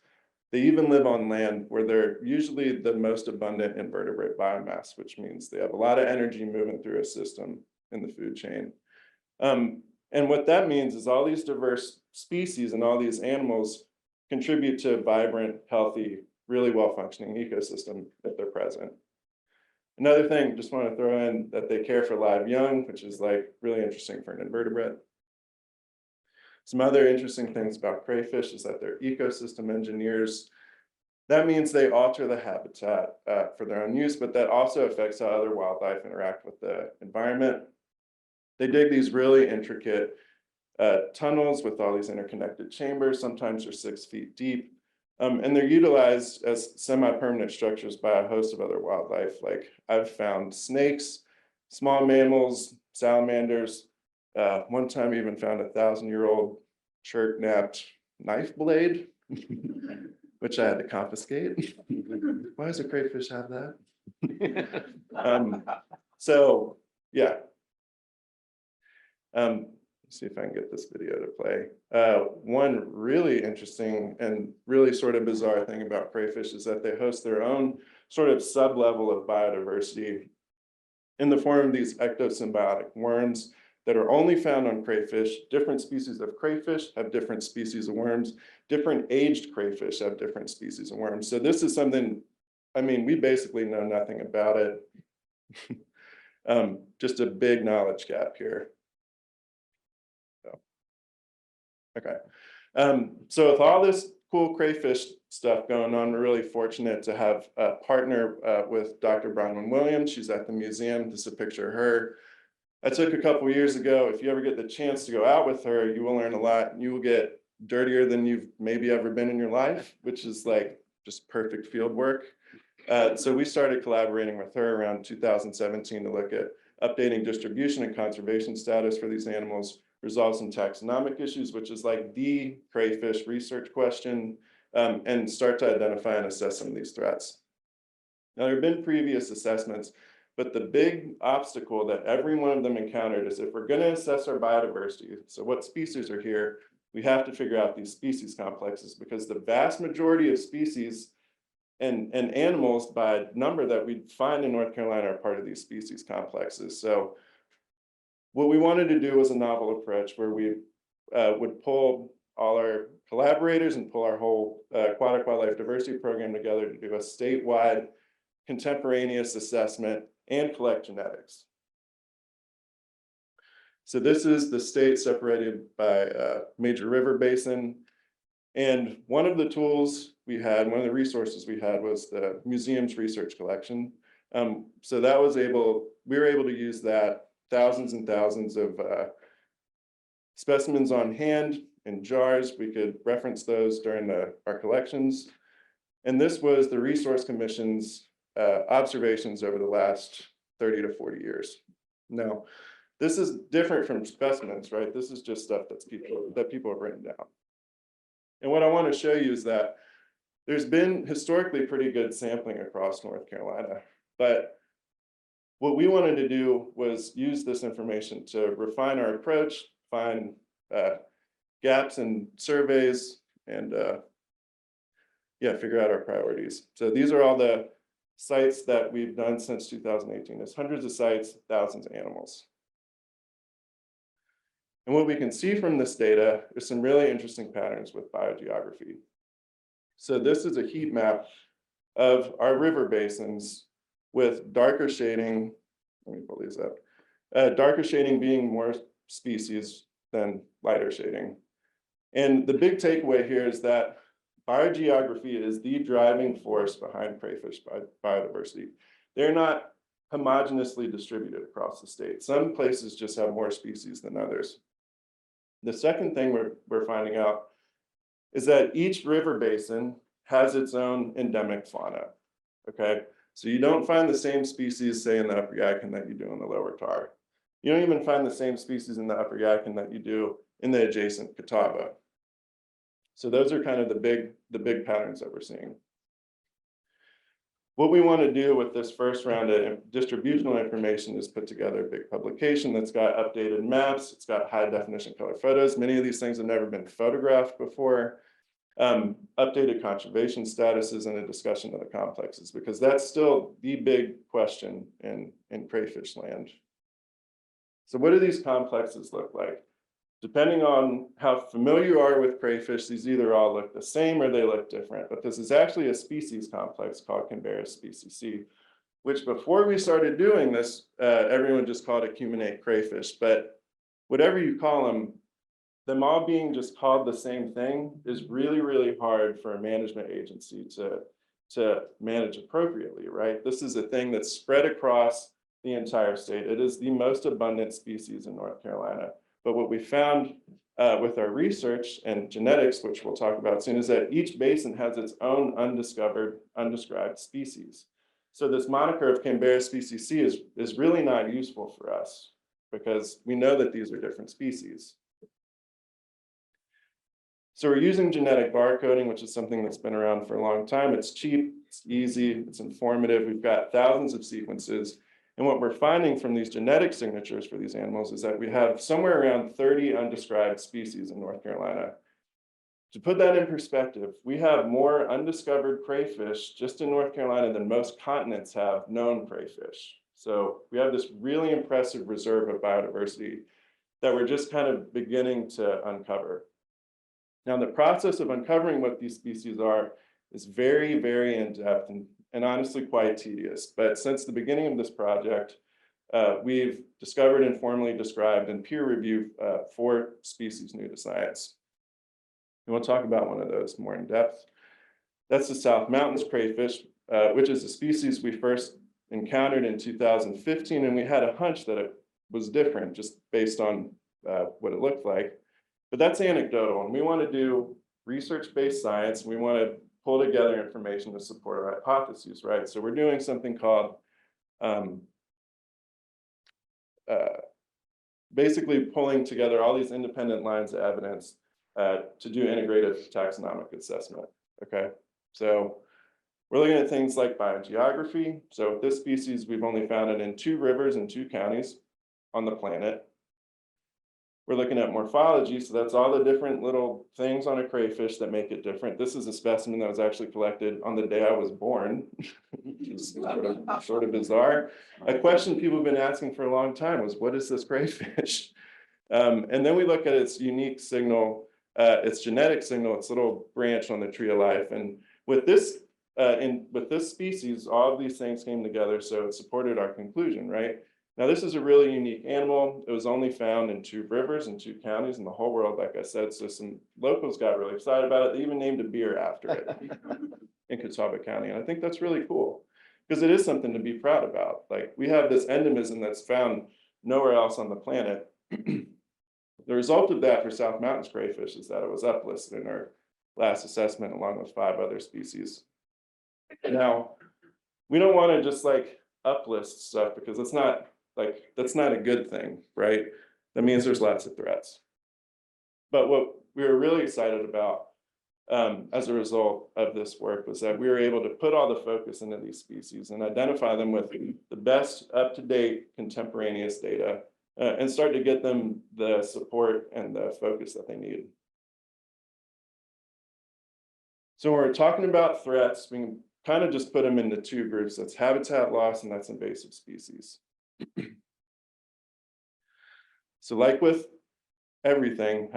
They even live on land where they're usually the most abundant invertebrate biomass, which means they have a lot of energy moving through a system in the food chain. And what that means is all these diverse species and all these animals contribute to a vibrant, healthy, really well-functioning ecosystem if they're present. Another thing, just want to throw in that they care for live young, which is like really interesting for an invertebrate. Some other interesting things about crayfish is that they're ecosystem engineers. That means they alter the habitat for their own use, but that also affects how other wildlife interact with the environment. They dig these really intricate tunnels with all these interconnected chambers. Sometimes they're 6 feet deep. And they're utilized as semi-permanent structures by a host of other wildlife. Like I've found snakes, small mammals, salamanders. One time I even found a 1,000-year-old shark-napped knife blade, which I had to confiscate. Why does a crayfish have that? So yeah. See if I can get this video to play. One really interesting and really sort of bizarre thing about crayfish is that they host their own sort of sub-level of biodiversity in the form of these ectosymbiotic worms that are only found on crayfish. Different species of crayfish have different species of worms. Different aged crayfish have different species of worms. So this is something, I mean, we basically know nothing about it. Just a big knowledge gap here. Okay, so with all this cool crayfish stuff going on, we're really fortunate to have a partner with Dr. Bronwyn Williams. She's at the museum. This is a picture of her. I took a couple years ago. If you ever get the chance to go out with her, you will learn a lot. You will get dirtier than you've maybe ever been in your life, which is like just perfect field work. So we started collaborating with her around 2017 to look at updating distribution and conservation status for these animals, resolve some taxonomic issues, which is like the crayfish research question, and start to identify and assess some of these threats. Now, there have been previous assessments, but the big obstacle that every one of them encountered is if we're going to assess our biodiversity, so what species are here, we have to figure out these species complexes, because the vast majority of species and animals by number that we find in North Carolina are part of these species complexes. So what we wanted to do was a novel approach where we would pull all our collaborators and pull our whole aquatic wildlife diversity program together to do a statewide contemporaneous assessment and collect genetics. So this is the state separated by a major river basin. And one of the tools we had, one of the resources we had, was the museum's research collection. So that was we were able to use that, thousands and thousands of specimens on hand in jars. We could reference those during our collections. And this was the Resource Commission's observations over the last 30 to 40 years. Now, this is different from specimens, right? This is just stuff that people have written down. And what I want to show you is that there's been historically pretty good sampling across North Carolina, but what we wanted to do was use this information to refine our approach, find gaps in surveys, and figure out our priorities. So these are all the sites that we've done since 2018. There's hundreds of sites, thousands of animals. And what we can see from this data is some really interesting patterns with biogeography. So this is a heat map of our river basins with darker shading. Let me pull these up. Darker shading being more species than lighter shading. And the big takeaway here is that biogeography is the driving force behind crayfish biodiversity. They're not homogenously distributed across the state. Some places just have more species than others. The second thing we're finding out is that each river basin has its own endemic fauna, okay? So you don't find the same species, say, in the Upper Yadkin that you do in the Lower Tar. You don't even find the same species in the Upper Yadkin that you do in the adjacent Catawba. So those are kind of the big patterns that we're seeing. What we want to do with this first round of distributional information is put together a big publication that's got updated maps. It's got high definition color photos. Many of these things have never been photographed before. Updated conservation statuses and a discussion of the complexes, because that's still the big question in crayfish land. So what do these complexes look like? Depending on how familiar you are with crayfish, these either all look the same or they look different, but this is actually a species complex called Canberra species C, which before we started doing this, everyone just called it cuminate crayfish, but whatever you call them all being just called the same thing is really, really hard for a management agency to manage appropriately, right? This is a thing that's spread across the entire state. It is the most abundant species in North Carolina. But what we found with our research and genetics, which we'll talk about soon, is that each basin has its own undescribed species. So this moniker of Canberra species C is really not useful for us because we know that these are different species. So we're using genetic barcoding, which is something that's been around for a long time. It's cheap, it's easy, it's informative. We've got thousands of sequences. And what we're finding from these genetic signatures for these animals is that we have somewhere around 30 undescribed species in North Carolina. To put that in perspective, we have more undiscovered crayfish just in North Carolina than most continents have known crayfish. So we have this really impressive reserve of biodiversity that we're just kind of beginning to uncover. Now, the process of uncovering what these species are is very, very in-depth and honestly quite tedious. But since the beginning of this project, we've discovered and formally described and peer reviewed 4 species new to science. And we'll talk about one of those more in depth. That's the South Mountains crayfish, which is a species we first encountered in 2015. And we had a hunch that it was different just based on what it looked like. But that's anecdotal, and we want to do research-based science. We want to pull together information to support our hypotheses, right? So we're doing something called basically pulling together all these independent lines of evidence to do integrated taxonomic assessment, okay? So we're looking at things like biogeography. So with this species, we've only found it in 2 rivers and 2 counties on the planet. We're looking at morphology, so that's all the different little things on a crayfish that make it different. This is a specimen that was actually collected on the day I was born, which is sort of bizarre. A question people have been asking for a long time was, what is this crayfish? And then we look at its unique signal, its genetic signal, its little branch on the tree of life. And with this species, all of these things came together, so it supported our conclusion, right? Now, this is a really unique animal. It was only found in 2 rivers and 2 counties in the whole world, like I said. So some locals got really excited about it. They even named a beer after it in Catawba County. And I think that's really cool because it is something to be proud about. Like, we have this endemism that's found nowhere else on the planet. The result of that for South Mountains crayfish is that it was uplisted in our last assessment along with 5 other species. Now, we don't want to just like uplist stuff because it's not like, that's not a good thing, right? That means there's lots of threats. But what we were really excited about as a result of this work was that we were able to put all the focus into these species and identify them with the best up-to-date contemporaneous data and start to get them the support and the focus that they need. So when we're talking about threats, we can kind of just put them into 2 groups. That's habitat loss and that's invasive species. So like with everything,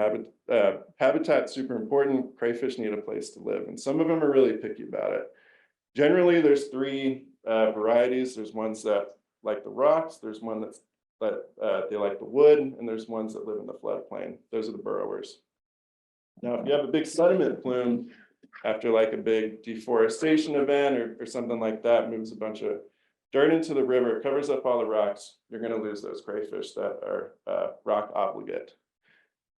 habitat's super important. Crayfish need a place to live, and some of them are really picky about it. Generally, there's 3 varieties. There's ones that like the rocks, there's one that they like the wood, and there's ones that live in the floodplain. Those are the burrowers. Now, if you have a big sediment plume after like a big deforestation event or something like that, moves a bunch of dirt into the river, covers up all the rocks, you're going to lose those crayfish that are rock obligate.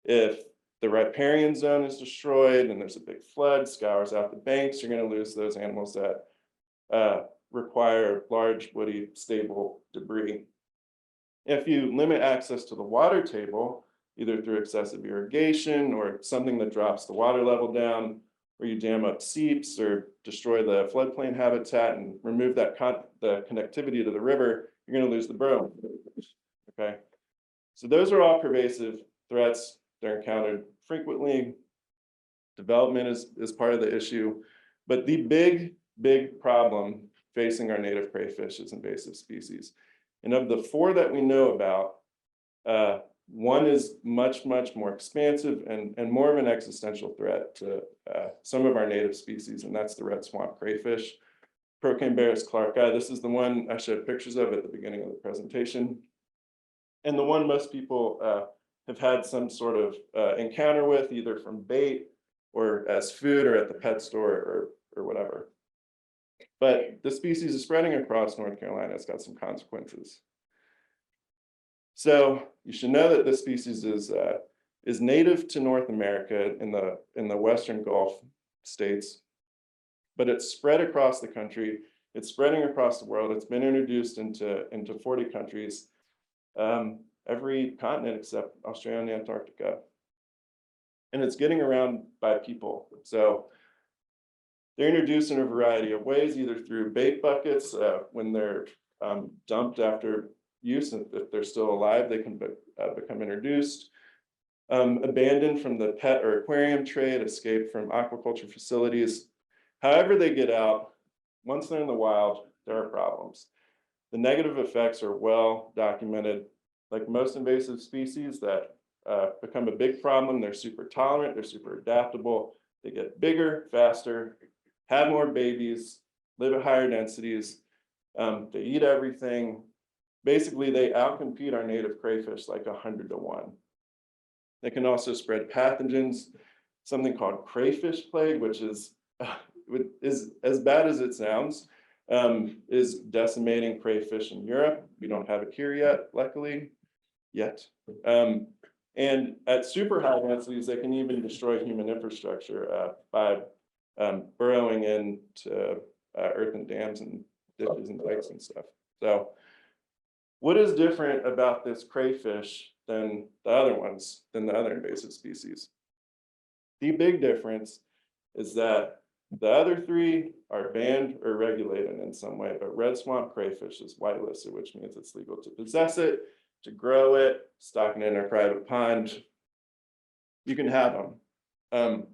If the riparian zone is destroyed and there's a big flood, scours out the banks, you're going to lose those animals that require large, woody, stable debris. If you limit access to the water table, either through excessive irrigation or something that drops the water level down, where you dam up seeps or destroy the floodplain habitat and remove that the connectivity to the river, you're going to lose the burrowing. Okay, so those are all pervasive threats. They're encountered frequently. Development is part of the issue, but the big problem facing our native crayfish is invasive species. And of the 4 that we know about, one is much more expansive and more of an existential threat to some of our native species, and that's the red swamp crayfish, Procambarus clarki. This is the one I showed pictures of at the beginning of the presentation, and the one most people have had some sort of encounter with, either from bait or as food or at the pet store or whatever. But the species is spreading across North Carolina. It's got some consequences. So you should know that this species is native to North America in the Western Gulf states, but it's spread across the country. It's spreading across the world. It's been introduced into 40 countries, every continent except Australia and Antarctica. And it's getting around by people. So they're introduced in a variety of ways, either through bait buckets when they're dumped after use, and if they're still alive, they can become introduced. Abandoned from the pet or aquarium trade, escaped from aquaculture facilities. However they get out, once they're in the wild, there are problems. The negative effects are well documented. Like most invasive species that become a big problem, they're super tolerant, they're super adaptable, they get bigger, faster, have more babies, live at higher densities, they eat everything. Basically, they outcompete our native crayfish like 100 to 1. They can also spread pathogens, something called crayfish plague, which is as bad as it sounds, is decimating crayfish in Europe. We don't have it here yet, luckily, and at super high densities, they can even destroy human infrastructure by burrowing into earthen dams and ditches and dikes and stuff. So what is different about this crayfish than the other ones, than the other invasive species? The big difference is that the other 3 are banned or regulated in some way, but red swamp crayfish is whitelisted, which means it's legal to possess it, to grow it, stocking it in a private pond. You can have them.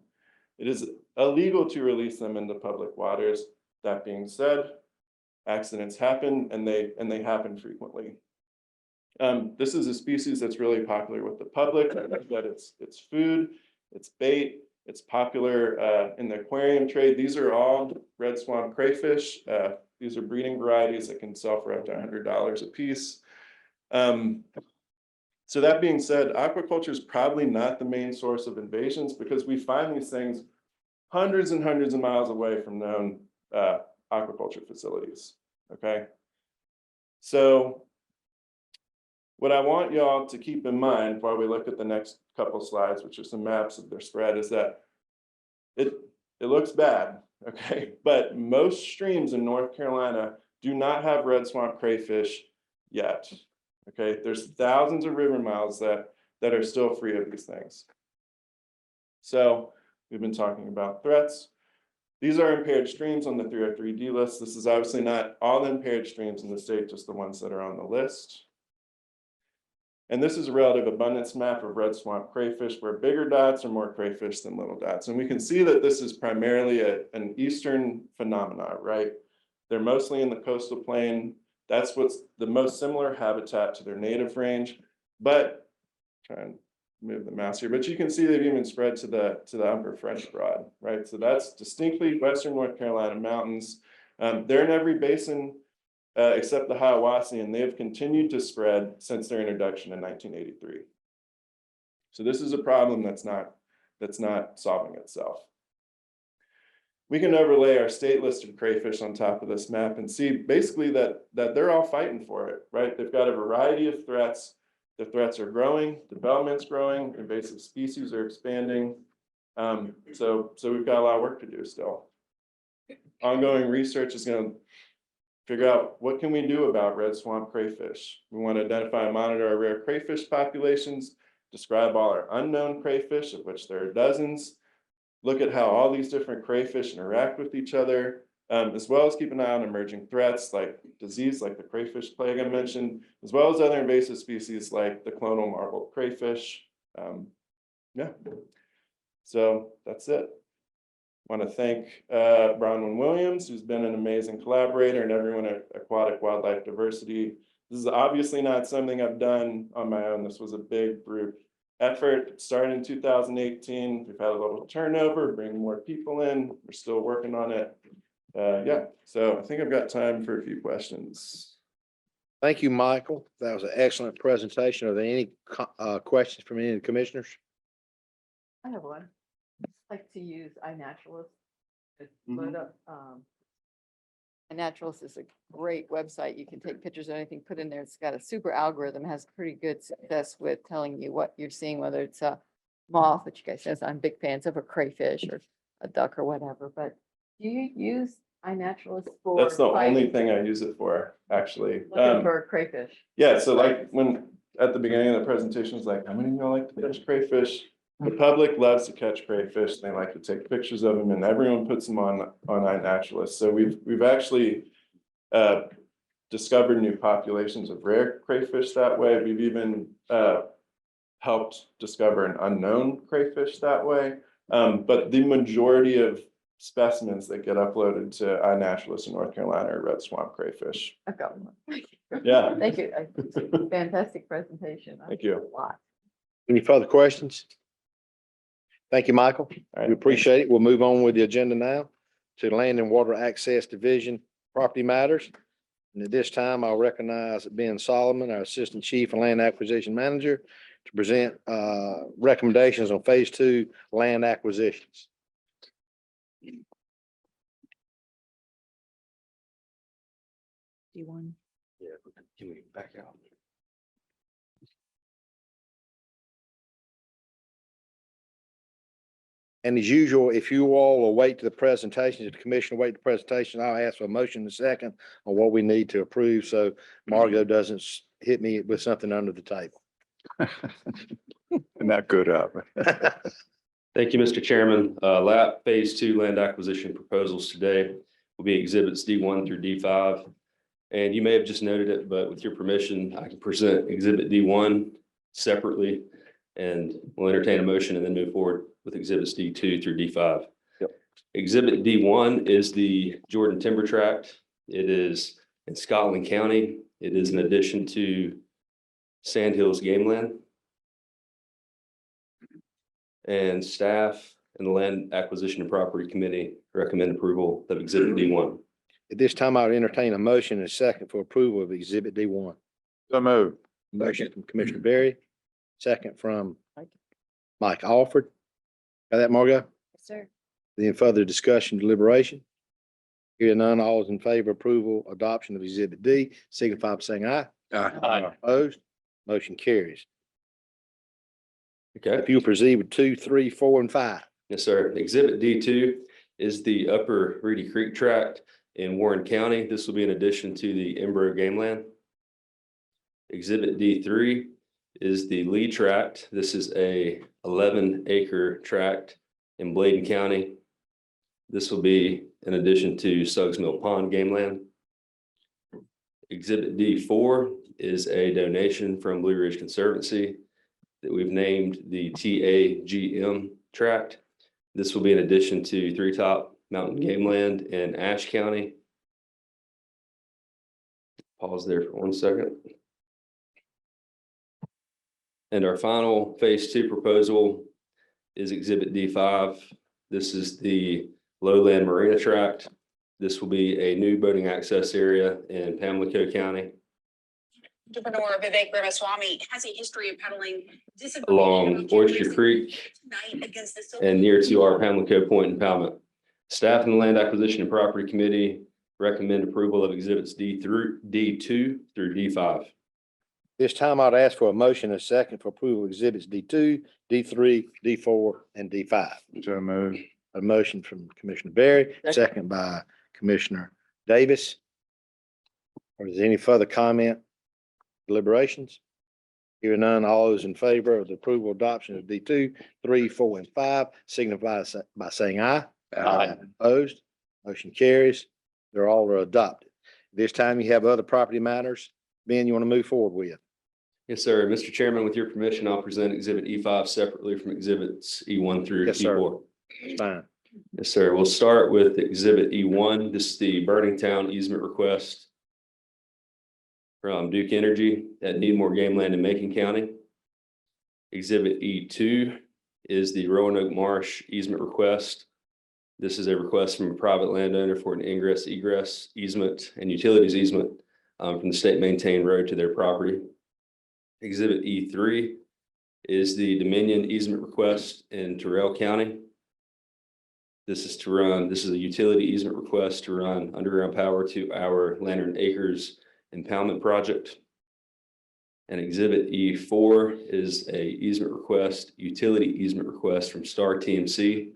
It is illegal to release them into public waters. That being said, accidents happen, and they happen frequently. This is a species that's really popular with the public, that it's food, it's bait, it's popular in the aquarium trade. These are all red swamp crayfish. These are breeding varieties that can sell for up to $100 a piece. So that being said, aquaculture is probably not the main source of invasions, because we find these things hundreds and hundreds of miles away from known aquaculture facilities. Okay, so what I want y'all to keep in mind while we look at the next couple slides, which are some maps of their spread, is that it looks bad, okay, but most streams in North Carolina do not have red swamp crayfish yet. Okay, there's thousands of river miles that are still free of these things. So we've been talking about threats. These are impaired streams on the 303D list. This is obviously not all the impaired streams in the state, just the ones that are on the list. And this is a relative abundance map of red swamp crayfish, where bigger dots are more crayfish than little dots. And we can see that this is primarily an eastern phenomenon, right? They're mostly in the coastal plain. That's what's the most similar habitat to their native range. But try and move the mouse here, but you can see they've even spread to the upper French Broad, right? So that's distinctly Western North Carolina mountains. They're in every basin except the Hiawassee, and they have continued to spread since their introduction in 1983. So this is a problem that's not solving itself. We can overlay our state list of crayfish on top of this map and see basically that they're all fighting for it, right? They've got a variety of threats. The threats are growing, development's growing, invasive species are expanding. So we've got a lot of work to do still. Ongoing research is going to figure out what can we do about red swamp crayfish. We want to identify and monitor our rare crayfish populations, describe all our unknown crayfish, of which there are dozens, look at how all these different crayfish interact with each other, as well as keep an eye on emerging threats like disease, like the crayfish plague I mentioned, as well as other invasive species like the clonal marbled crayfish. Yeah, so that's it. Want to thank Bronwyn Williams, who's been an amazing collaborator, and everyone at Aquatic Wildlife Diversity. This is obviously not something I've done on my own. This was a big group effort. It started in 2018. We've had a little turnover, bringing more people in. We're still working on it. Yeah, so I think I've got time for a few questions. Thank you, Michael. That was an excellent presentation. Are there any questions from any of the commissioners? I have one. I like to use iNaturalist. to load up, iNaturalist is a great website. You can take pictures of anything, put in there. It's got a super algorithm, has pretty good success with telling you what you're seeing, whether it's a moth, which you guys says I'm big fans of, a crayfish or a duck or whatever, but do you use iNaturalist for? That's the only finding- thing I use it for, actually. Looking for crayfish. Yeah, so like when, at the beginning of the presentation, it's like, how many of y'all like to catch crayfish? The public loves to catch crayfish. They like to take pictures of them, and everyone puts them on iNaturalist. So we've actually discovered new populations of rare crayfish that way. We've even helped discover an unknown crayfish that way. But the majority of specimens that get uploaded to iNaturalist in North Carolina are red swamp crayfish. I've got one. Yeah. Thank you. Fantastic presentation. Thank you. A lot. Any further questions? Thank you, Michael. All right, We appreciate it. We'll move on with the agenda now to Land and Water Access Division Property Matters. And at this time, I'll recognize Ben Solomon, our Assistant Chief and Land Acquisition Manager, to present recommendations on Phase 2 land acquisitions. D1. Yeah, can we back out? And as usual, if you all will wait to the presentation, if the commission will wait to the presentation, I'll ask for a motion in a second on what we need to approve, so Margot doesn't hit me with something under the table. Not good up. Thank you, Mr. Chairman. Phase 2 land acquisition proposals today will be exhibits D1 through D5. And you may have just noted it, but with your permission, I can present exhibit D1 separately, and we'll entertain a motion and then move forward with exhibits D2 through D5. Yep. Exhibit D1 is the Jordan Timber Tract. It is in Scotland County. It is an addition to Sandhills Game Land. And staff and the Land Acquisition and Property Committee recommend approval of exhibit D1. At this time, I would entertain a motion and a second for approval of exhibit D1. So move. Motion from Commissioner Berry, second from Mike Alford. Got that, Margot? Yes, sir. Any further discussion, deliberation? Hearing none, all is in favor of approval, adoption of exhibit D, signify by saying aye. Aye. Opposed? Motion carries. Okay. If you proceed with 2, 3, 4, and 5. Yes, sir. Exhibit D2 is the Upper Reedy Creek Tract in Warren County. This will be in addition to the Embro Game Land. Exhibit D3 is the Lee Tract. This is a 11-acre tract in Bladen County. This will be in addition to Suggs Mill Pond Game Land. Exhibit D4 is a donation from Blue Ridge Conservancy that we've named the TAGM tract. This will be in addition to Three Top Mountain Game Land in Ashe County. Pause there for 1 second. And our final Phase 2 proposal is Exhibit D5. This is the Lowland Marina Tract. This will be a new boating access area in Pamlico County Entrepreneur Vivek Ramaswamy has a history of peddling along Oyster Creek and near to our Pamlico Point impoundment. Staff and the Land Acquisition and Property Committee recommend approval of exhibits D2 through D5. This time I'd ask for a motion and a second for approval of exhibits D2, D3, D4, and D5. So move. A motion from Commissioner Berry, second by Commissioner Davis. Or is there any further comment, deliberations? Hearing none, all those in favor of the approval adoption of D2, 3, 4, and 5, signify by saying aye. Opposed? Motion carries. They're all adopted. This time you have other property matters. Ben, you want to move forward with? Yes, sir. Mr. Chairman, with your permission, I'll present Exhibit E5 separately from Exhibits E1 through Yes, sir. E4. It's fine. Yes, sir. We'll start with Exhibit E1. This is the Burning Town easement request from Duke Energy at Needmore Game Land in Macon County. Exhibit E2 is the Roanoke Marsh easement request. This is a request from a private landowner for an ingress egress easement and utilities easement from the state maintained road to their property. Exhibit E3 is the Dominion easement request in Terrell County. This is a utility easement request to run underground power to our Lantern Acres impoundment project. And Exhibit E4 is a easement request, utility easement request from Star TMC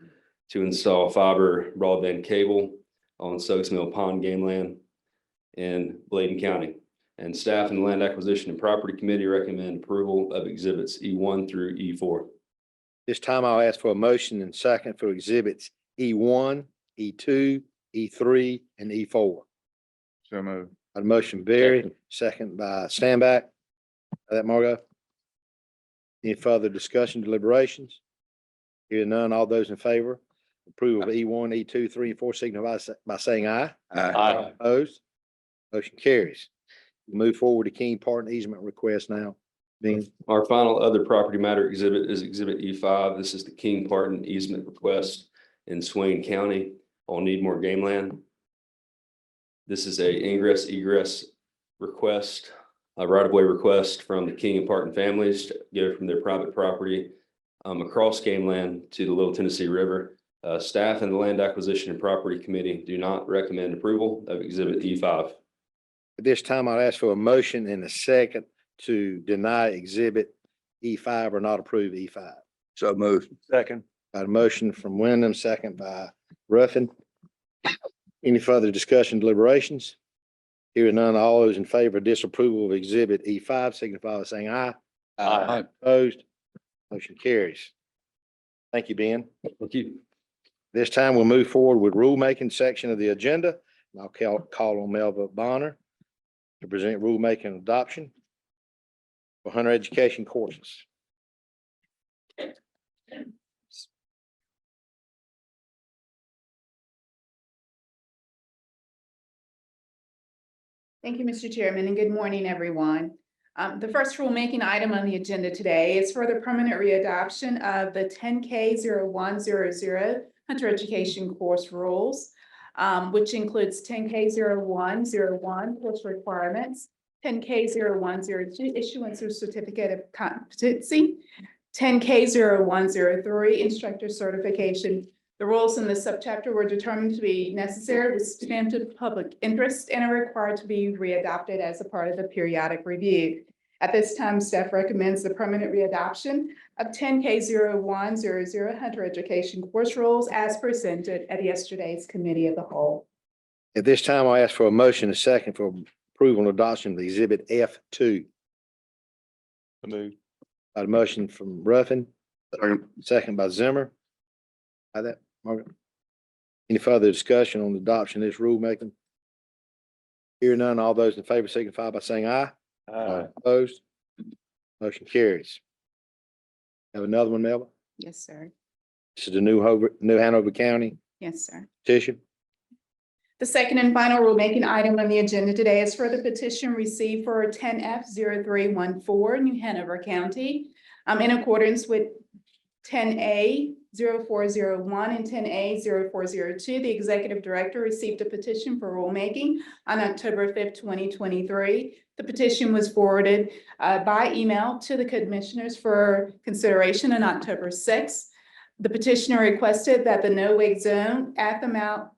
to install fiber broadband cable on Suggs Mill Pond Game Land in Bladen County. And staff and Land Acquisition and Property Committee recommend approval of exhibits E1 through E4. This time I'll ask for a motion and second for exhibits E1, E2, E3, and E4. So moved. A motion Barry, second by Standback. That Margo? Any further discussion, deliberations? Hearing none, all those in favor, approval of E1, E2, 3, and 4, signify by saying aye. Aye. Opposed? Motion carries. Move forward to King Parton easement request now. Ben, Our final other property matter exhibit is Exhibit E5. This is the King Parton easement request in Swain County on Needmore Game Land. This is a ingress egress request, a right-of-way request from the King and Parton families to go from their private property across Game Land to the Little Tennessee River. Staff and the Land Acquisition and Property Committee do not recommend approval of Exhibit E5. at this time, I'll ask for a motion and a second to deny exhibit E5 or not approve E5. So moved. Second. Got a motion from Wyndham, second by Ruffin. Any further discussion, deliberations? Hearing none, all those in favor of disapproval of exhibit E5 signify by saying aye. Aye. Opposed? Motion carries. Thank you, Ben. Thank you. This time we'll move forward with rulemaking section of the agenda. And I'll call on Melva Bonner to present rulemaking adoption for Hunter Education courses. Thank you, Mr. Chairman, and good morning, everyone. The first rulemaking item on the agenda today is for the permanent readoption of the 10K0100 Hunter Education course rules, which includes 10K0101 course requirements, 10K0102 issuance of certificate of competency, 10K0103 instructor certification. The rules in this subchapter were determined to be necessary with substantive public interest and are required to be readopted as a part of the periodic review. At this time, staff recommends the permanent readoption of 10K0100 Hunter Education course rules as presented at yesterday's committee of the whole. At this time, I'll ask for a motion and a second for approval and adoption of exhibit F2. Moved. Got a motion from Ruffin, Second. second by Zimmer. How that, Margaret? Any further discussion on the adoption of this rulemaking? Hearing none, all those in favor signify by saying aye. Aye. Opposed? Motion carries. Have another one, Melba? Yes, sir. This is the New Hanover County Yes, sir. petition. The second and final rulemaking item on the agenda today is for the petition received for 10F0314 New Hanover County. In accordance with 10A0401 and 10A0402, the executive director received a petition for rulemaking on October 5th, 2023. The petition was forwarded by email to the commissioners for consideration on October 6th. The petitioner requested that the no-wake zone at the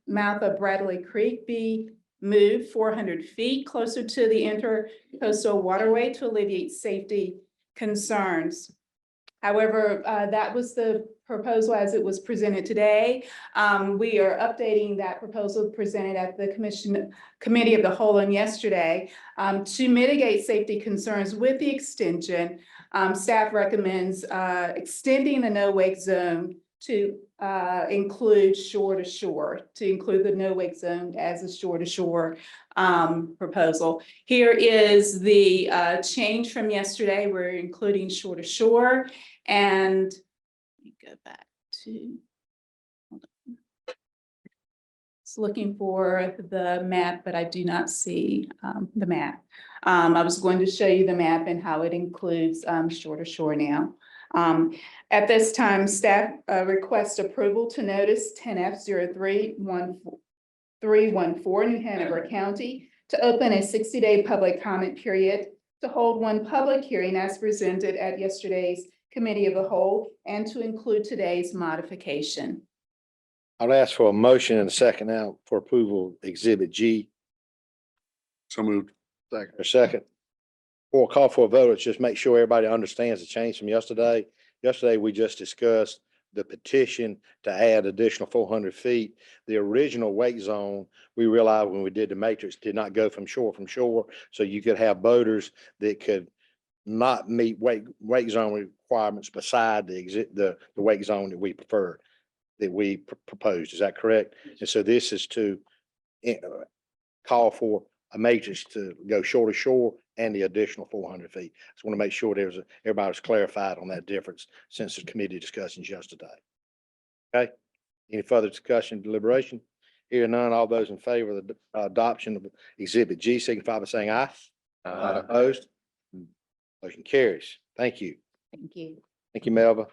mouth of Bradley Creek be moved 400 feet closer to the intercoastal waterway to alleviate safety concerns. However, that was the proposal as it was presented today. We are updating that proposal presented at the committee of the whole on yesterday. To mitigate safety concerns with the extension, staff recommends extending the no-wake zone to include shore to shore, to include the no-wake zone as a shore to shore proposal. Here is the change from yesterday. We're including shore to shore. And let me go back to, hold on. It's looking for the map, but I do not see the map. I was going to show you the map and how it includes shore to shore now. At this time, staff requests approval to notice 10F0314 New Hanover County to open a 60-day public comment period, to hold one public hearing as presented at yesterday's committee of the whole, and to include today's modification. I'll ask for a motion and a second now for approval, Exhibit G. So moved. Second. A second. Before I call for a vote, let's just make sure everybody understands the change from yesterday. Yesterday, we just discussed the petition to add additional 400 feet. The original wake zone, we realized when we did the matrix, did not go from shore, so you could have boaters that could not meet wake zone requirements beside the wake zone that we preferred, that we proposed. Is that correct? And so this is to call for a matrix to go shore to shore and the additional 400 feet. Just want to make sure everybody was clarified on that difference since the committee discussions yesterday. Okay, any further discussion, deliberation? Hearing none, all those in favor of the adoption of Exhibit G signify by saying aye. Aye. Opposed? Motion carries. Thank you. Thank you. Thank you, Melva.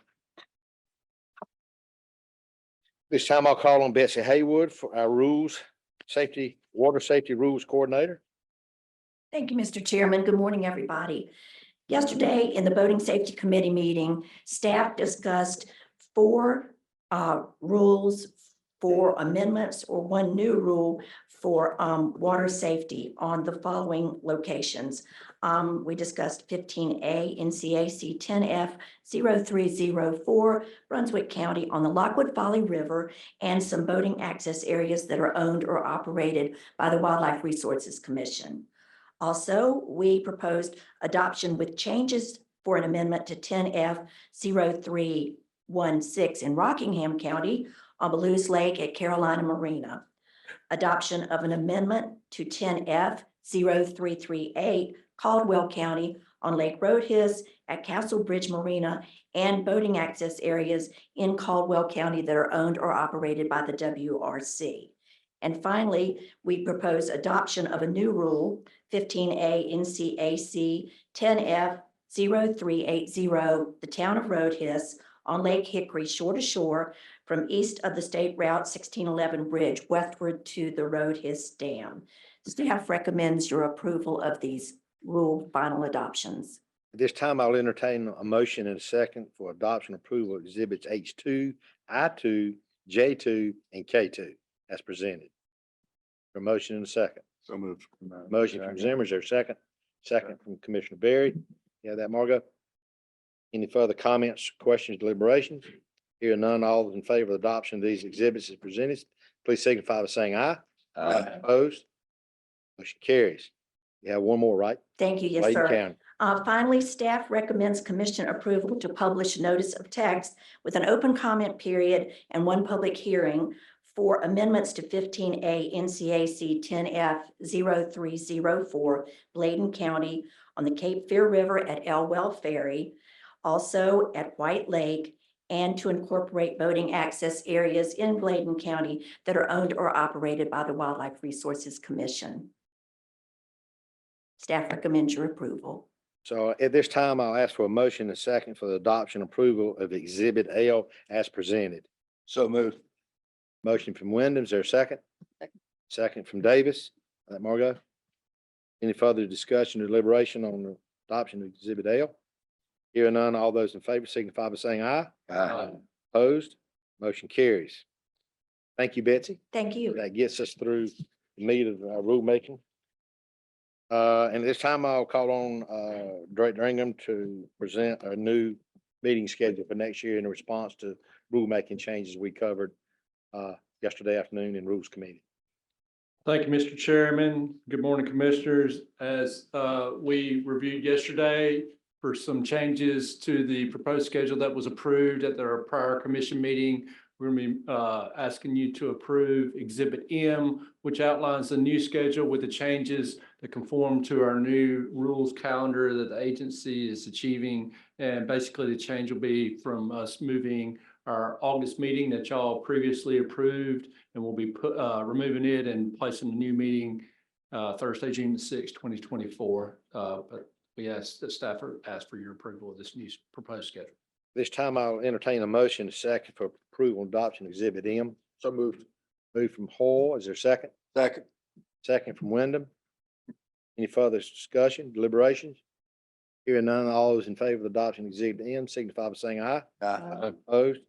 This time I'll call on Betsy Haywood for our water safety rules coordinator. Thank you, Mr. Chairman. Good morning, everybody. Yesterday, in the Boating Safety Committee meeting, staff discussed 4 rules for amendments or 1 new rule for water safety on the following locations. We discussed 15A NCAC 10F 0304 Brunswick County on the Lockwood Folly River and some boating access areas that are owned or operated by the Wildlife Resources Commission. Also, we proposed adoption with changes for an amendment to 10F 0316 in Rockingham County on Ballous Lake at Carolina Marina. Adoption of an amendment to 10F 0338 Caldwell County on Lake Roadhis at Castle Bridge Marina and boating access areas in Caldwell County that are owned or operated by the WRC. And finally, we propose adoption of a new rule, 15A NCAC 10F 0380, the town of Roadhis on Lake Hickory shore to shore from east of the State Route 1611 bridge westward to the Roadhis Dam. Staff recommends your approval of these rule final adoptions. At this time, I'll entertain a motion and a second for adoption approval of exhibits H2, I2, J2, and K2 as presented. A motion and a second. So moved. Motion from Zimmer, is there a second? Second from Commissioner Berry. You have that, Margot? Any further comments, questions, deliberations? Hearing none, all those in favor of adoption of these exhibits as presented, please signify by saying aye. Aye. Opposed? Motion carries. You have one more, right? Thank you. Yes, Layton sir. County. Finally, staff recommends commission approval to publish notice of text with an open comment period and 1 public hearing for amendments to 15A NCAC 10F 0304 Bladen County on the Cape Fear River at Elwell Ferry, also at White Lake, and to incorporate boating access areas in Bladen County that are owned or operated by the Wildlife Resources Commission. Staff recommends your approval. So at this time, I'll ask for a motion and a second for the adoption approval of Exhibit L as presented. So moved. Motion from Wyndham, is there a second? Second from Davis. Margot? Any further discussion or deliberation on the adoption of Exhibit L? Hearing none, all those in favor signify by saying aye. Aye. Opposed? Motion carries. Thank you, Betsy. Thank you. That gets us through the meat of our rulemaking. And this time I'll call on Director Ingham to present a new meeting schedule for next year in response to rulemaking changes we covered yesterday afternoon in Rules Committee. Thank you, Mr. Chairman. Good morning, Commissioners. As we reviewed yesterday for some changes to the proposed schedule that was approved at our prior commission meeting, we're going to be asking you to approve Exhibit M, which outlines the new schedule with the changes that conform to our new rules calendar that the agency is achieving. And basically, the change will be from us moving our August meeting that y'all previously approved, and we'll be removing it and placing a new meeting Thursday, June the 6th, 2024. But we asked the staff ask for your approval of this new proposed schedule. This time I'll entertain a motion to second for approval and adoption of Exhibit M. So moved. Moved from Hoyle. Is there a second? Second. Second from Wyndham. Any further discussion, deliberations? Hearing none, all those in favor of adoption of Exhibit M signify by saying aye. Aye. Opposed?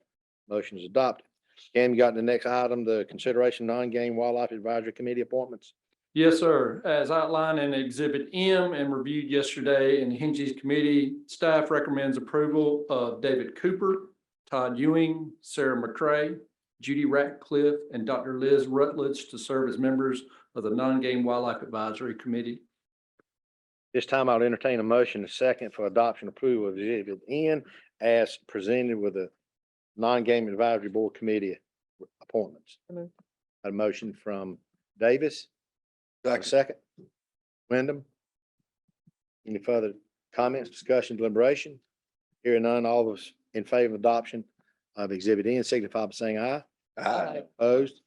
Motion is adopted. Cam, you got the next item, the consideration non-game wildlife advisory committee appointments. Yes, sir. As outlined in Exhibit M and reviewed yesterday in the Hinges Committee, staff recommends approval of David Cooper, Todd Ewing, Sarah McCray, Judy Ratcliffe, and Dr. Liz Rutledge to serve as members of the Non-Game Wildlife Advisory Committee. This time I'll entertain a motion to second for adoption approval of Exhibit N as presented with the non-game advisory board committee appointments. A motion from Davis. Second. Wyndham. Any further comments, discussion, deliberation? Hearing none, all those in favor of adoption of Exhibit N signify by saying aye. Aye. Opposed?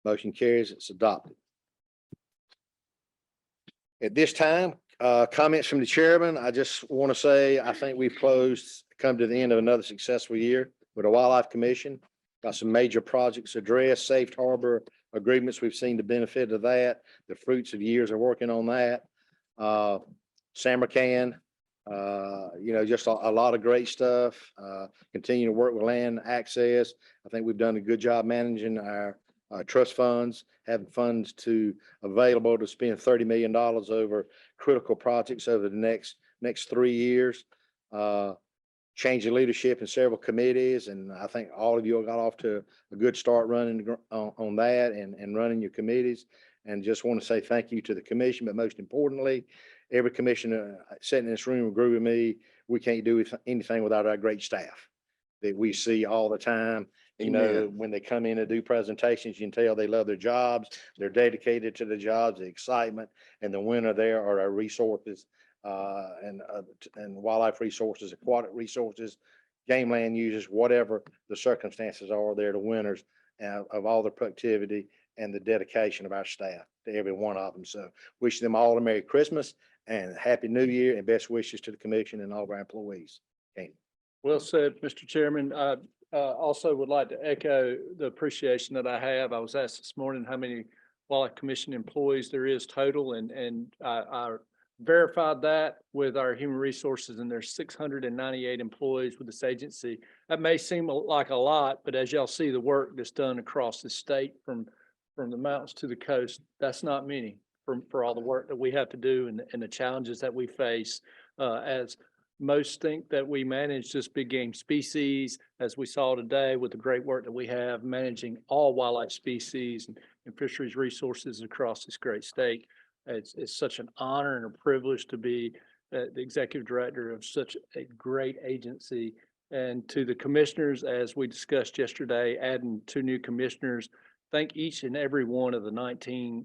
Motion carries. It's adopted. At this time, comments from the chairman. I just want to say, I think we've come to the end of another successful year with the Wildlife Commission. Got some major projects addressed, safe harbor agreements. We've seen the benefit of that, the fruits of years of working on that. Samarkand, just a lot of great stuff. Continue to work with land access. I think we've done a good job managing our trust funds, having funds available to spend $30 million over critical projects over the next 3 years. Change of leadership in several committees, and I think all of you got off to a good start running on that and running your committees. And just want to say thank you to the commission, but most importantly, every commissioner sitting in this room agree with me. We can't do anything without our great staff that we see all the time. When they come in to do presentations, you can tell they love their jobs. They're dedicated to the jobs, the excitement, and the winner there are our resources. And wildlife resources, aquatic resources, game land users, whatever the circumstances are, they're the winners of all the productivity and the dedication of our staff to every one of them. So wish them all a Merry Christmas and Happy New Year and best wishes to the commission and all of our employees. Okay. Well said, Mr. Chairman. I also would like to echo the appreciation that I have. I was asked this morning how many Wildlife Commission employees there is total, and I verified that with our human resources, and there's 698 employees with this agency. That may seem like a lot, but as y'all see the work that's done across the state from the mountains to the coast, that's not many for all the work that we have to do and the challenges that we face. As most think that we manage this big game species, as we saw today with the great work that we have managing all wildlife species and fisheries resources across this great state. It's such an honor and a privilege to be the executive director of such a great agency. And to the commissioners, as we discussed yesterday, adding 2 new commissioners, thank each and every one of the 19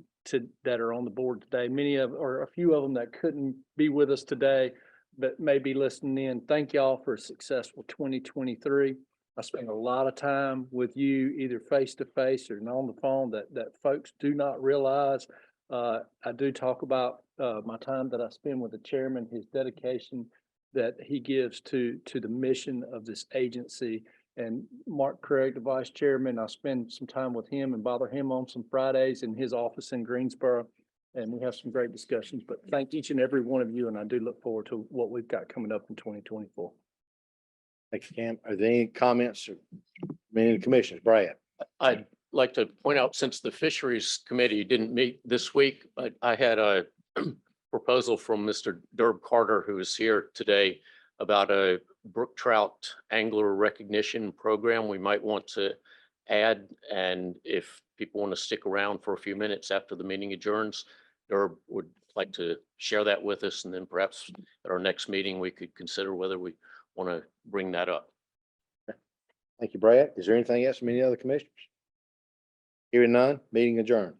that are on the board today. Or a few of them that couldn't be with us today, but may be listening in. Thank y'all for a successful 2023. I spent a lot of time with you, either face to face or on the phone, that folks do not realize. I do talk about my time that I spend with the chairman, his dedication that he gives to the mission of this agency. And Mark Craig, the vice chairman, I spend some time with him and bother him on some Fridays in his office in Greensboro. And we have some great discussions, but thank each and every one of you. And I do look forward to what we've got coming up in 2024. Thanks, Cam. Are there any comments or any commissioners? Brad? I'd like to point out, since the Fisheries Committee didn't meet this week, I had a proposal from Mr. Derb Carter, who is here today, about a brook trout angler recognition program we might want to add. And if people want to stick around for a few minutes after the meeting adjourns, or would like to share that with us, and then perhaps at our next meeting, we could consider whether we want to bring that up. Thank you, Brad. Is there anything else from any other commissioners? Hearing none, meeting adjourned.